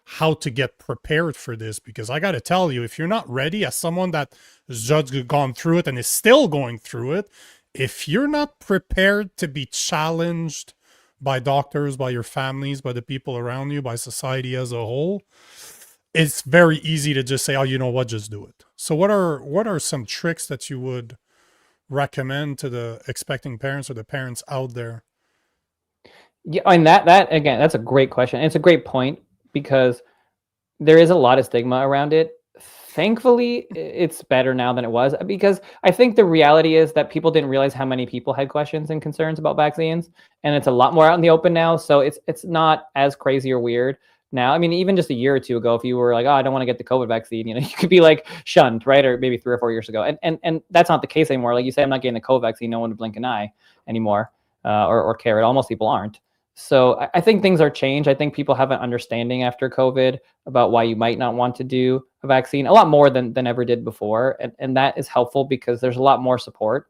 [SPEAKER 1] how to get prepared for this? Because I got to tell you, if you're not ready, as someone that has just gone through it and is still going through it, if you're not prepared to be challenged by doctors, by your families, by the people around you, by society as a whole, it's very easy to just say, oh, you know what, just do it. So what are some tricks that you would recommend to the expecting parents or the parents out there?
[SPEAKER 2] Yeah, and that again, that's a great question. It's a great point, because there is a lot of stigma around it. Thankfully, it's better now than it was, because I think the reality is that people didn't realize how many people had questions and concerns about vaccines, and it's a lot more out in the open now. So it's not as crazy or weird now. I mean, even just a year or two ago, if you were like, oh, I don't want to get the COVID vaccine, you could be like shunned, right? Or maybe 3 or 4 years ago. And that's not the case anymore. Like you say, I'm not getting the COVID vaccine. No one would blink an eye anymore, or care at all. Most people aren't. So I think things are changed. I think people have an understanding after COVID about why you might not want to do a vaccine, a lot more than ever did before. And that is helpful, because there's a lot more support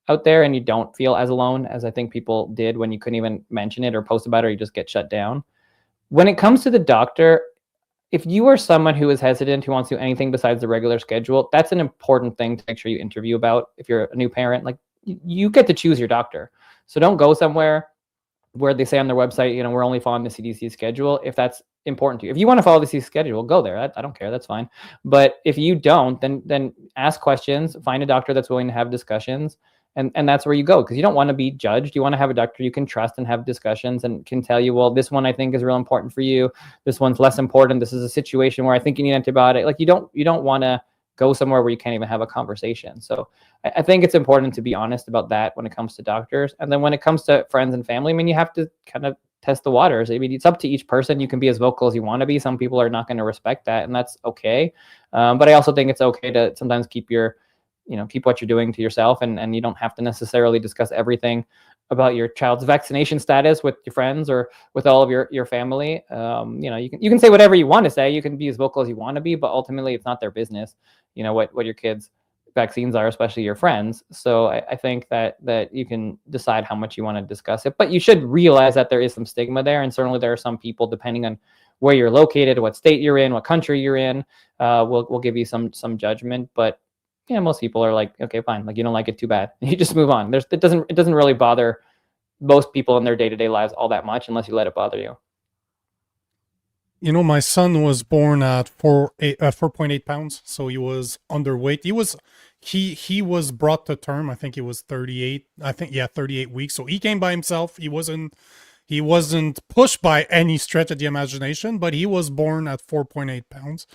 [SPEAKER 2] out there, and you don't feel as alone as I think people did when you couldn't even mention it or post about it, or you just get shut down. When it comes to the doctor, if you are someone who is hesitant, who wants to do anything besides the regular schedule, that's an important thing to make sure you interview about. If you're a new parent, like, you get to choose your doctor. So don't go somewhere where they say on their website, we're only following the CDC schedule. If that's important to you, if you want to follow the CDC schedule, go there. I don't care. That's fine. But if you don't, then ask questions, find a doctor that's willing to have discussions. And that's where you go, because you don't want to be judged. You want to have a doctor you can trust and have discussions, and can tell you, well, this one I think is real important for you. This one's less important. This is a situation where I think you need antibiotic. Like, you don't want to go somewhere where you can't even have a conversation. So I think it's important to be honest about that when it comes to doctors. And then when it comes to friends and family, I mean, you have to kind of test the waters. I mean, it's up to each person. You can be as vocal as you want to be. Some people are not going to respect that, and that's okay. But I also think it's okay to sometimes keep what you're doing to yourself, and you don't have to necessarily discuss everything about your child's vaccination status with your friends or with all of your family. You can say whatever you want to say. You can be as vocal as you want to be, but ultimately it's not their business, what your kids' vaccines are, especially your friends. So I think that you can decide how much you want to discuss it, but you should realize that there is some stigma there. And certainly there are some people, depending on where you're located, what state you're in, what country you're in, will give you some judgment. But most people are like, okay, fine. Like, you don't like it, too bad. You just move on. It doesn't really bother most people in their day-to-day lives all that much, unless you let it bother you.
[SPEAKER 1] My son was born at 4.8 pounds, so he was underweight. He was brought to term. I think he was 38. 38 weeks. So he came by himself. He wasn't pushed by any stretch of the imagination, but he was born at 4.8 pounds.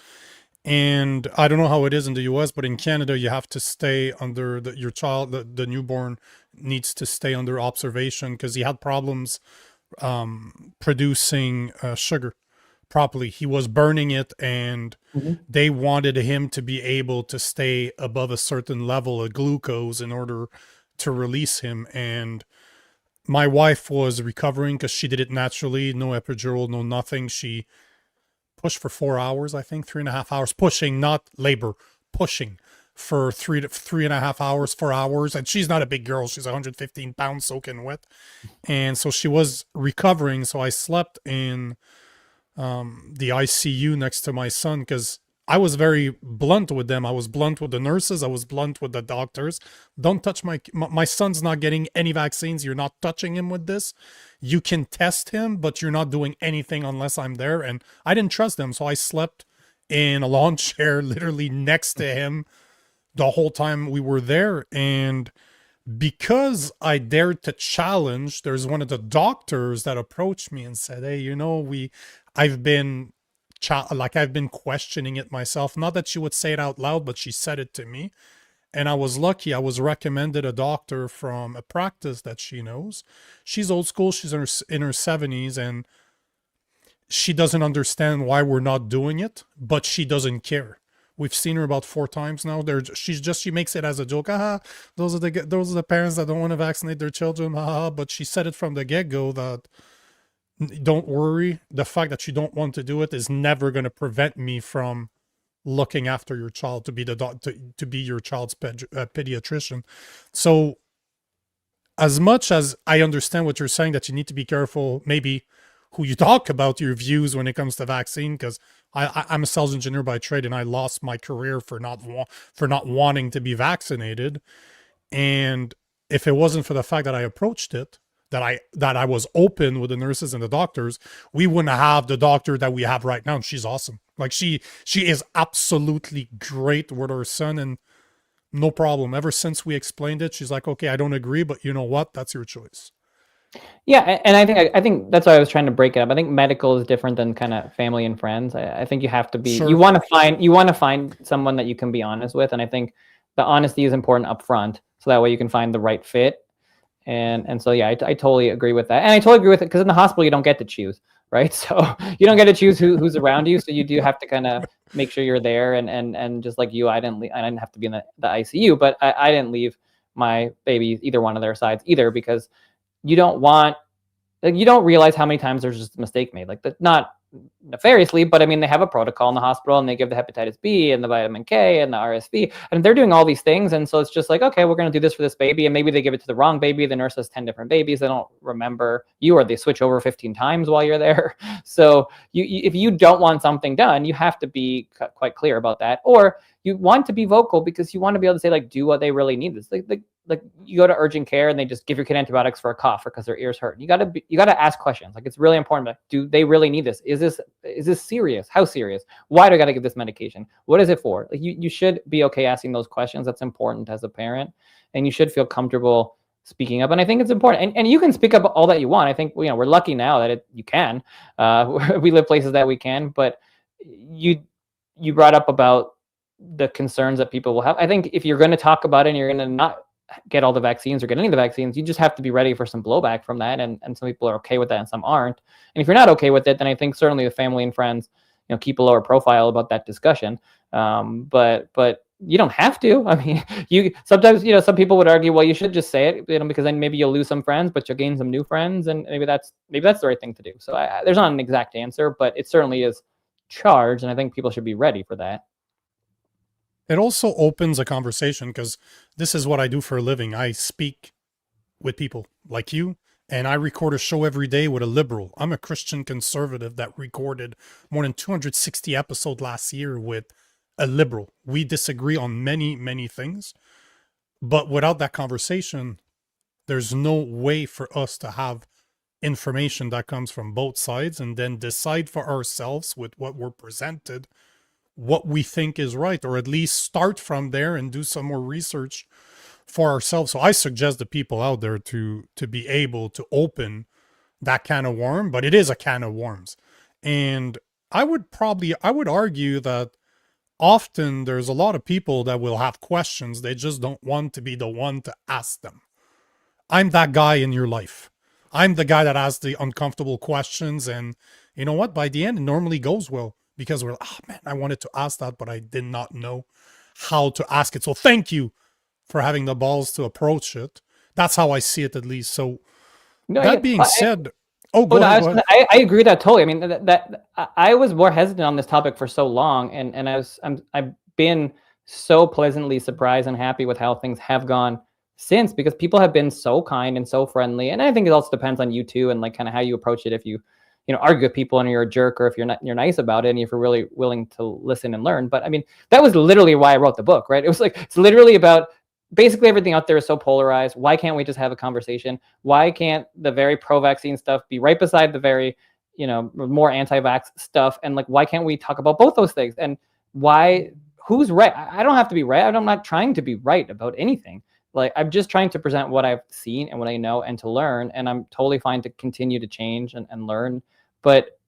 [SPEAKER 1] And I don't know how it is in the US, but in Canada, you have to stay under your child, the newborn needs to stay under observation, because he had problems producing sugar properly. He was burning it, and they wanted him to be able to stay above a certain level of glucose in order to release him. And my wife was recovering because she did it naturally, no epidural, no nothing. She pushed for 4 hours, I think, 3.5 hours, pushing, not labor, pushing. for 3.5 hours, 4 hours. And she's not a big girl. She's 115 pounds soaking wet. And so she was recovering. So I slept in the ICU next to my son because I was very blunt with them. I was blunt with the nurses. I was blunt with the doctors. Don't touch my son's not getting any vaccines. You're not touching him with this. You can test him, but you're not doing anything unless I'm there. And I didn't trust them, so I slept in a lawn chair literally next to him the whole time we were there. And because I dared to challenge, there's one of the doctors that approached me and said, "Hey, I've been I've been questioning it myself." Not that she would say it out loud, but she said it to me. And I was lucky. I was recommended a doctor from a practice that she knows. She's old school. She's in her 70s, and she doesn't understand why we're not doing it, but she doesn't care. We've seen her about 4 times now. She makes it as a joke. Those are the parents that don't want to vaccinate their children. But she said it from the get-go that don't worry. The fact that you don't want to do it is never going to prevent me from looking after your child, to be to be your child's pediatrician. So as much as I understand what you're saying, that you need to be careful, maybe who you talk about your views when it comes to vaccine, because I'm a sales engineer by trade, and I lost my career for not wanting to be vaccinated. And if it wasn't for the fact that I approached it, that I was open with the nurses and the doctors, we wouldn't have the doctor that we have right now. And she's awesome. Like she is absolutely great with her son, and no problem. Ever since we explained it, she's like, "Okay, I don't agree, but you know what? That's your choice."
[SPEAKER 2] Yeah, and I think that's why I was trying to break it up. I think medical is different than kind of family and friends. I think you have to be.
[SPEAKER 1] Sure.
[SPEAKER 2] You want to find someone that you can be honest with, and I think the honesty is important up front, so that way you can find the right fit. And so yeah, I totally agree with that, and I totally agree with it, because in the hospital you don't get to choose, right? So you don't get to choose who's around you, so you do have to kind of make sure you're there. And just like you, I didn't have to be in the ICU, but I didn't leave my baby either one of their sides either, because you don't realize how many times there's just a mistake made, like that, not nefariously, but I mean, they have a protocol in the hospital, and they give the hepatitis B and the vitamin K and the RSV, and they're doing all these things. And so it's just like, okay, we're going to do this for this baby. And maybe they give it to the wrong baby. The nurse has 10 different babies. They don't remember you, or they switch over 15 times while you're there. So if you don't want something done, you have to be quite clear about that. Or you want to be vocal, because you want to be able to say, like, do what they really need. It's like you go to urgent care and they just give your kid antibiotics for a cough or because their ears hurt. You got to ask questions. Like, it's really important. Like, do they really need this? Is this serious? How serious? Why do I got to give this medication? What is it for? Like, you should be okay asking those questions. That's important as a parent, and you should feel comfortable speaking up. And I think it's important. And you can speak up all that you want. I think, we're lucky now that you can. We live places that we can. But you brought up about the concerns that people will have. I think if you're going to talk about it and you're going to not get all the vaccines or get any of the vaccines, you just have to be ready for some blowback from that. And some people are okay with that and some aren't. And if you're not okay with it, then I think certainly the family and friends, keep a lower profile about that discussion. But you don't have to. I mean, you sometimes, some people would argue, well, you should just say it, because then maybe you'll lose some friends, but you'll gain some new friends. And maybe that's the right thing to do. So there's not an exact answer, but it certainly is charged. And I think people should be ready for that.
[SPEAKER 1] It also opens a conversation, because this is what I do for a living. I speak with people like you, and I record a show every day with a liberal. I'm a Christian conservative that recorded more than 260 episodes last year with a liberal. We disagree on many, many things, but without that conversation, there's no way for us to have information that comes from both sides and then decide for ourselves with what we're presented what we think is right, or at least start from there and do some more research for ourselves. So I suggest the people out there to be able to open that can of worm, but it is a can of worms. And I would argue that often there's a lot of people that will have questions. They just don't want to be the one to ask them. I'm that guy in your life. I'm the guy that asks the uncomfortable questions, and you know what? By the end, it normally goes well. Because we're like, oh man, I wanted to ask that, but I did not know how to ask it. So thank you for having the balls to approach it. That's how I see it, at least. So that being said, go ahead.
[SPEAKER 2] I agree with that totally. I mean, that I was more hesitant on this topic for so long, and I've been so pleasantly surprised and happy with how things have gone since, because people have been so kind and so friendly. And I think it also depends on you too, and like kind of how you approach it. If you argue with people and you're a jerk, or if you're nice about it and if you're really willing to listen and learn. But I mean, that was literally why I wrote the book, right? It was like, it's literally about basically everything out there is so polarized. Why can't we just have a conversation? Why can't the very pro-vaccine stuff be right beside the very, more anti-vax stuff? And like, why can't we talk about both those things? And why, who's right? I don't have to be right. I'm not trying to be right about anything. Like, I'm just trying to present what I've seen and what I know and to learn. And I'm totally fine to continue to change and learn. But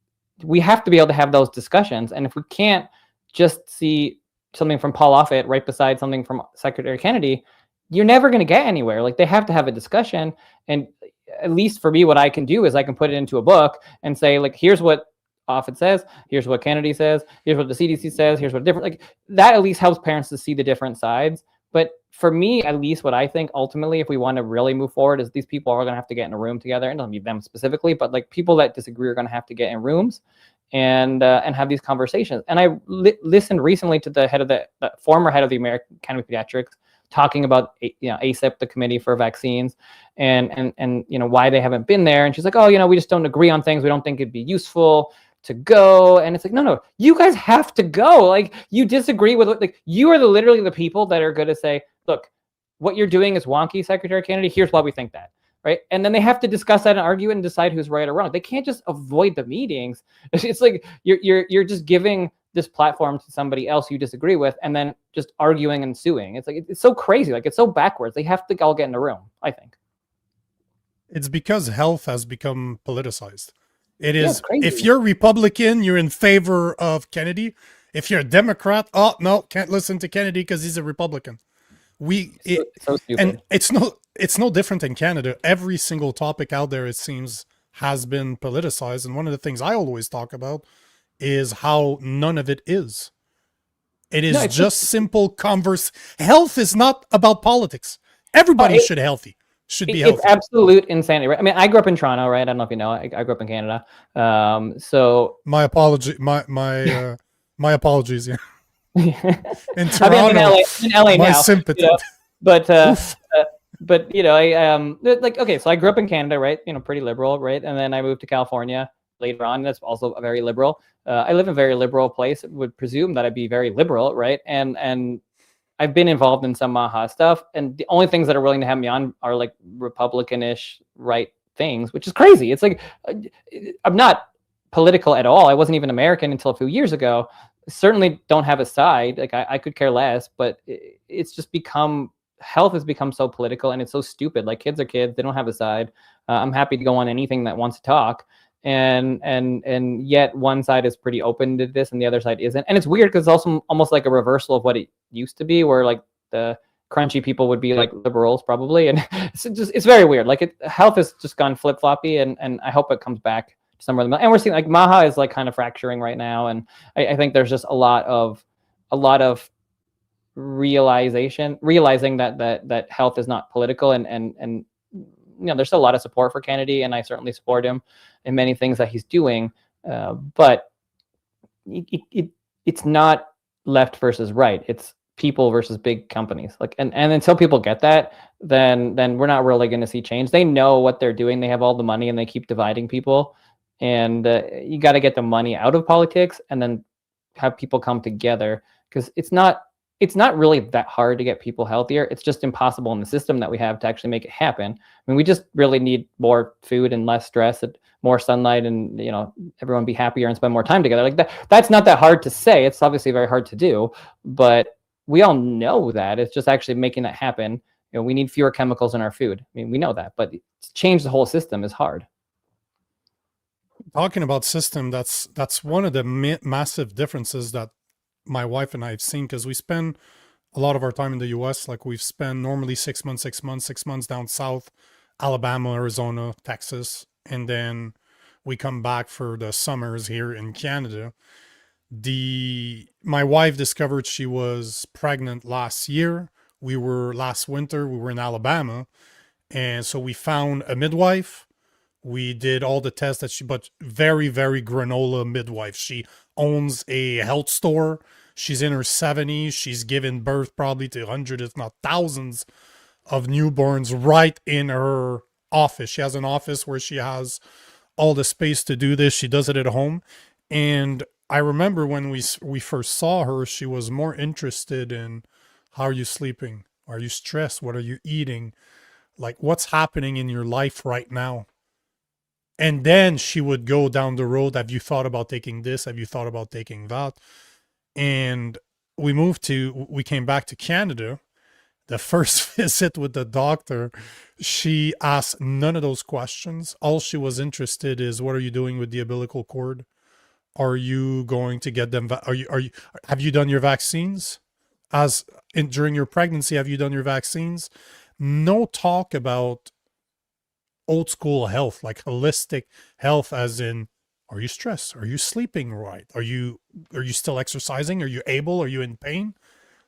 [SPEAKER 2] we have to be able to have those discussions. And if we can't just see something from Paul Offit right beside something from Secretary Kennedy, you're never going to get anywhere. Like, they have to have a discussion. And at least for me, what I can do is I can put it into a book and say, like, here's what Offit says, here's what Kennedy says, here's what the CDC says, here's what different, like, that at least helps parents to see the different sides. But for me, at least, what I think ultimately, if we want to really move forward, is these people are going to have to get in a room together. And it doesn't mean them specifically, but like people that disagree are going to have to get in rooms and have these conversations. And I listened recently to the former head of the American Academy of Pediatrics talking about ACIP, the Committee for Vaccines, and why they haven't been there. And she's like, oh, we just don't agree on things. We don't think it'd be useful to go. And it's like, no, you guys have to go. Like, you disagree with, like, you are literally the people that are going to say, look, what you're doing is wonky, Secretary Kennedy. Here's why we think that. Right. And then they have to discuss that and argue and decide who's right or wrong. They can't just avoid the meetings. It's like you're just giving this platform to somebody else you disagree with and then just arguing and suing. It's like, it's so crazy. Like, it's so backwards. They have to all get in a room, I think.
[SPEAKER 1] It's because health has become politicized. It is, if you're Republican, you're in favor of Kennedy. If you're a Democrat, oh no, can't listen to Kennedy because he's a Republican.
[SPEAKER 2] So stupid.
[SPEAKER 1] And it's no different in Canada. Every single topic out there, it seems, has been politicized. And one of the things I always talk about is how none of it is. It is just simple converse. Health is not about politics. Everybody should be healthy.
[SPEAKER 2] It's absolute insanity, right? I mean, I grew up in Toronto, right? I don't know if you know, I grew up in Canada. So
[SPEAKER 1] my apologies, yeah. In Toronto,
[SPEAKER 2] I'm in LA
[SPEAKER 1] my
[SPEAKER 2] now,
[SPEAKER 1] sympathy.
[SPEAKER 2] But like, okay, so I grew up in Canada, right? Pretty liberal, right? And then I moved to California later on. That's also a very liberal. I live in a very liberal place. Would presume that I'd be very liberal, right? And I've been involved in some Maha stuff, and the only things that are willing to have me on are like Republican-ish right things, which is crazy. It's like, I'm not political at all. I wasn't even American until a few years ago. Certainly don't have a side. Like, I could care less, but it's just health has become so political, and it's so stupid. Like, kids are kids. They don't have a side. I'm happy to go on anything that wants to talk. And yet one side is pretty open to this and the other side isn't. And it's weird because it's also almost like a reversal of what it used to be, where like the crunchy people would be like liberals probably. And it's very weird. Like, health has just gone flip-floppy, and I hope it comes back to somewhere in the middle. And we're seeing like Maha is like kind of fracturing right now. And I think there's just a lot of realizing that health is not political, and there's a lot of support for Kennedy, and I certainly support him in many things that he's doing. But it's not left versus right. It's people versus big companies. Like, and until people get that, then we're not really going to see change. They know what they're doing. They have all the money, and they keep dividing people. And you got to get the money out of politics, and then have people come together, because it's not really that hard to get people healthier. It's just impossible in the system that we have to actually make it happen. I mean, we just really need more food and less stress and more sunlight, and everyone be happier and spend more time together. Like that's not that hard to say. It's obviously very hard to do, but we all know that. It's just actually making that happen. We need fewer chemicals in our food. I mean, we know that, but to change the whole system is hard.
[SPEAKER 1] Talking about system, that's one of the massive differences that my wife and I have seen, because we spend a lot of our time in the US. Like, we've spent normally 6 months down south, Alabama, Arizona, Texas, and then we come back for the summers here in Canada. My wife discovered she was pregnant last year. Last winter, we were in Alabama, and so we found a midwife. We did all the tests but very, very granola midwife. She owns a health store. She's in her 70s. She's given birth probably to hundreds, if not thousands, of newborns right in her office. She has an office where she has all the space to do this. She does it at home. And I remember when we first saw her, she was more interested in, how are you sleeping? Are you stressed? What are you eating? Like, what's happening in your life right now? And then she would go down the road. Have you thought about taking this? Have you thought about taking that? And we came back to Canada. The first visit with the doctor, she asked none of those questions. All she was interested is, what are you doing with the umbilical cord? Are you going to get them? Have you done your vaccines? During your pregnancy, have you done your vaccines? No talk about old school health, like holistic health, as in, are you stressed? Are you sleeping right? Are you still exercising? Are you able? Are you in pain?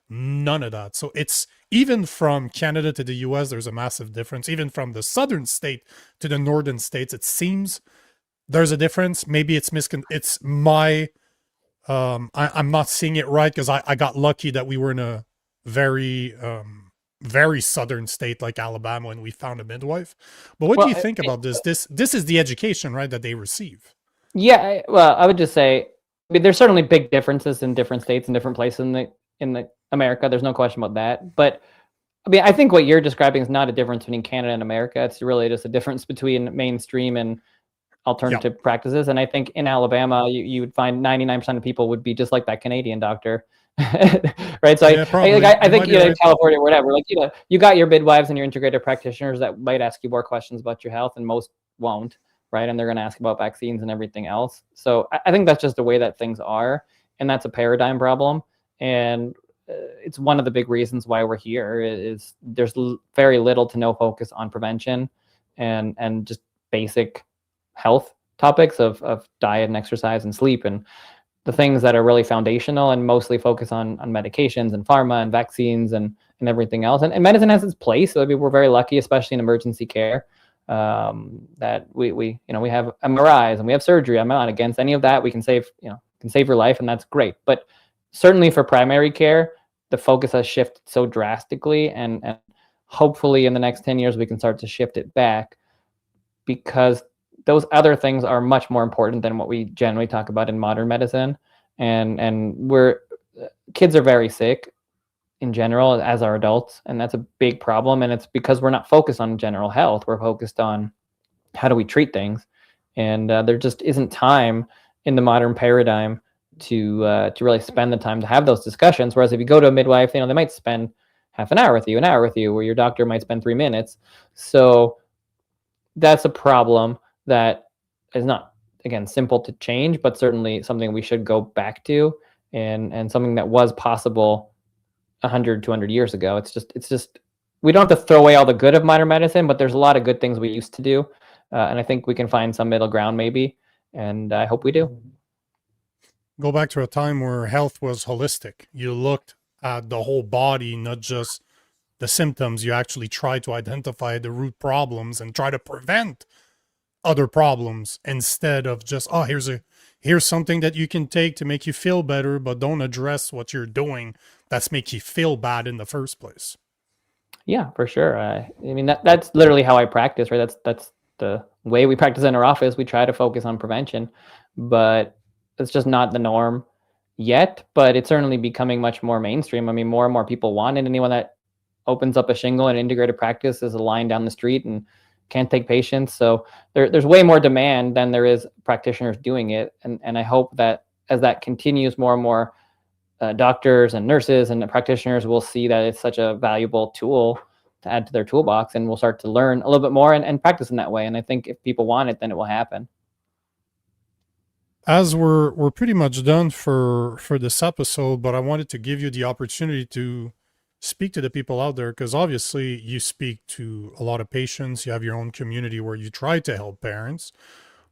[SPEAKER 1] None of that. So it's, even from Canada to the US, there's a massive difference. Even from the southern state to the northern states, it seems there's a difference. Maybe it's I'm not seeing it right, because I got lucky that we were in a very very southern state like Alabama, and we found a midwife. But what do you think about this? This is the education, right, that they receive?
[SPEAKER 2] Yeah, well, I would just say, I mean, there's certainly big differences in different states and different places in the America. There's no question about that. But I mean, I think what you're describing is not a difference between Canada and America. It's really just a difference between mainstream and alternative practices. And I think in Alabama, you would find 99% of people would be just like that Canadian doctor. Right. So I think, in California or whatever, like, you got your midwives and your integrative practitioners that might ask you more questions about your health, and most won't. Right. And they're going to ask about vaccines and everything else. So I think that's just the way that things are. And that's a paradigm problem. And it's one of the big reasons why we're here is there's very little to no focus on prevention and just basic health topics of diet and exercise and sleep, and the things that are really foundational, and mostly focus on medications and pharma and vaccines and everything else. And medicine has its place. So, I mean, we're very lucky, especially in emergency care, that we have MRIs and we have surgery. I'm not against any of that. We can save your life, and that's great. But certainly for primary care, the focus has shifted so drastically, and hopefully in the next 10 years we can start to shift it back, because those other things are much more important than what we generally talk about in modern medicine. And kids are very sick in general, as are adults, and that's a big problem. And it's because we're not focused on general health. We're focused on how do we treat things, and there just isn't time in the modern paradigm to really spend the time to have those discussions. Whereas if you go to a midwife, they might spend half an hour with you, where your doctor might spend 3 minutes. So that's a problem that is not, again, simple to change, but certainly something we should go back to, and something that was possible 100, 200 years ago. It's just we don't have to throw away all the good of modern medicine, but there's a lot of good things we used to do. And I think we can find some middle ground maybe. And I hope we do.
[SPEAKER 1] Go back to a time where health was holistic. You looked at the whole body, not just the symptoms. You actually tried to identify the root problems and try to prevent other problems, instead of just, here's something that you can take to make you feel better, but don't address what you're doing that's make you feel bad in the first place.
[SPEAKER 2] Yeah, for sure. I mean, that's literally how I practice, right? That's the way we practice in our office. We try to focus on prevention, but it's just not the norm yet. But it's certainly becoming much more mainstream. I mean, more and more people want it. Anyone that opens up a shingle and integrated practice is a line down the street and can't take patients. So there's way more demand than there is practitioners doing it. And I hope that as that continues, more and more doctors and nurses and practitioners will see that it's such a valuable tool to add to their toolbox, and we'll start to learn a little bit more and practice in that way. And I think if people want it, then it will happen.
[SPEAKER 1] As we're pretty much done for this episode, but I wanted to give you the opportunity to speak to the people out there, because obviously you speak to a lot of patients. You have your own community where you try to help parents.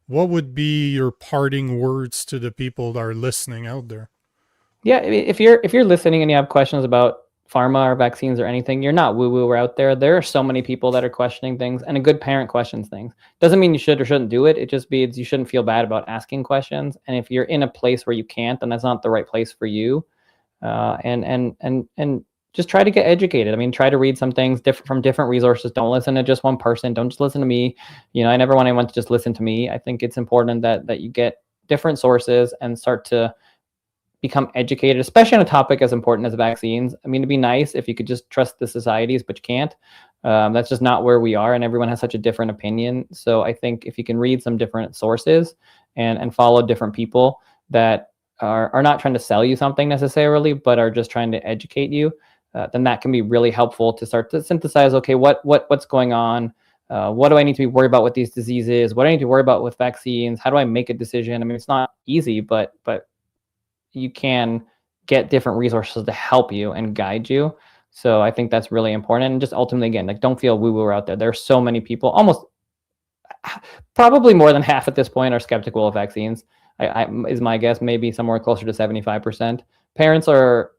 [SPEAKER 1] What would be your parting words to the people that are listening out there?
[SPEAKER 2] Yeah, if you're listening and you have questions about pharma or vaccines or anything, you're not woo-woo out there. There are so many people that are questioning things, and a good parent questions things. Doesn't mean you should or shouldn't do it. It just means you shouldn't feel bad about asking questions. And if you're in a place where you can't, then that's not the right place for you. and just try to get educated. I mean, try to read some things from different resources. Don't listen to just one person. Don't just listen to me. I never want anyone to just listen to me. I think it's important that you get different sources and start to become educated, especially on a topic as important as vaccines. I mean, it'd be nice if you could just trust the societies, but you can't. That's just not where we are, and everyone has such a different opinion. So I think if you can read some different sources and follow different people that are not trying to sell you something necessarily, but are just trying to educate you, then that can be really helpful to start to synthesize, okay, what's going on? What do I need to be worried about with these diseases? What do I need to worry about with vaccines? How do I make a decision? I mean, it's not easy, but you can get different resources to help you and guide you. So I think that's really important. And just ultimately, again, like, don't feel woo-woo out there. There are so many people, almost probably more than half at this point, are skeptical of vaccines. Is my guess, maybe somewhere closer to 75%. Parents are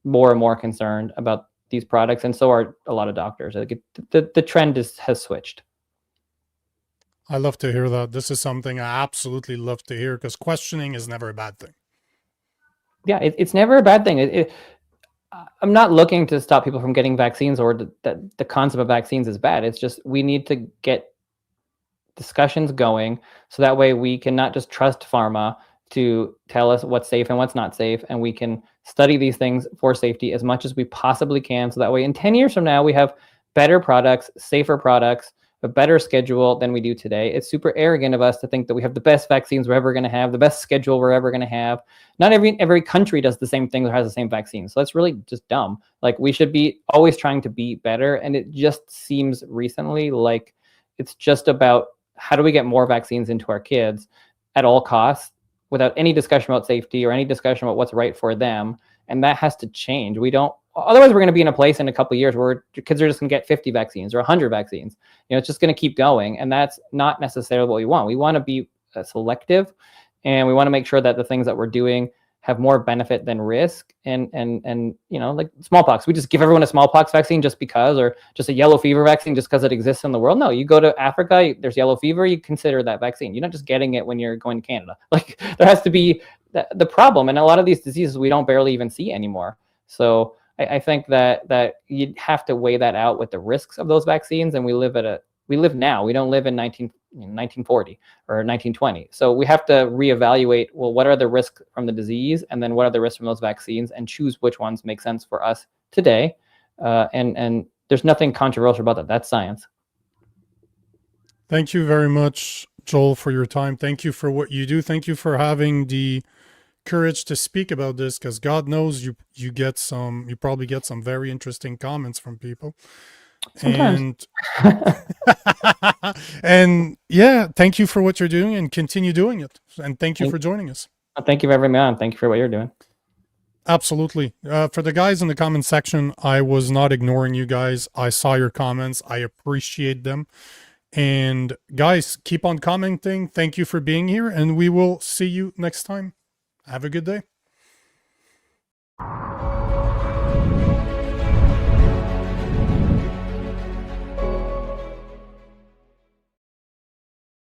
[SPEAKER 2] more and more concerned about these products, and so are a lot of doctors. Like, the trend has switched.
[SPEAKER 1] I love to hear that. This is something I absolutely love to hear, because questioning is never a bad thing.
[SPEAKER 2] Yeah, it's never a bad thing. I'm not looking to stop people from getting vaccines, or that the concept of vaccines is bad. It's just we need to get discussions going, so that way we can not just trust pharma to tell us what's safe and what's not safe, and we can study these things for safety as much as we possibly can, so that way in 10 years from now we have better products, safer products, a better schedule than we do today. It's super arrogant of us to think that we have the best vaccines we're ever going to have, the best schedule we're ever going to have. Not every country does the same thing or has the same vaccine. So that's really just dumb. Like, we should be always trying to be better. And it just seems recently like it's just about how do we get more vaccines into our kids at all costs without any discussion about safety or any discussion about what's right for them. And that has to change. Otherwise we're going to be in a place in a couple of years where kids are just going to get 50 vaccines or 100 vaccines. It's just going to keep going. And that's not necessarily what we want. We want to be selective, and we want to make sure that the things that we're doing have more benefit than risk. And like smallpox, we just give everyone a smallpox vaccine just because, or just a yellow fever vaccine just because it exists in the world. No, you go to Africa, there's yellow fever, you consider that vaccine. You're not just getting it when you're going to Canada. Like, there has to be the problem. And a lot of these diseases we don't barely even see anymore. So I think that you have to weigh that out with the risks of those vaccines. And we live now. We don't live in 1940 or 1920. So we have to reevaluate, well, what are the risks from the disease, and then what are the risks from those vaccines, and choose which ones make sense for us today. And there's nothing controversial about that. That's science.
[SPEAKER 1] Thank you very much, Joel, for your time. Thank you for what you do. Thank you for having the courage to speak about this, because God knows you probably get some very interesting comments from people.
[SPEAKER 2] Sometimes.
[SPEAKER 1] And yeah, thank you for what you're doing, and continue doing it. And thank you for joining us.
[SPEAKER 2] Thank you for having me on. Thank you for what you're doing.
[SPEAKER 1] Absolutely. For the guys in the comment section, I was not ignoring you guys. I saw your comments. I appreciate them. And guys, keep on commenting. Thank you for being here, and we will see you next time. Have a good day.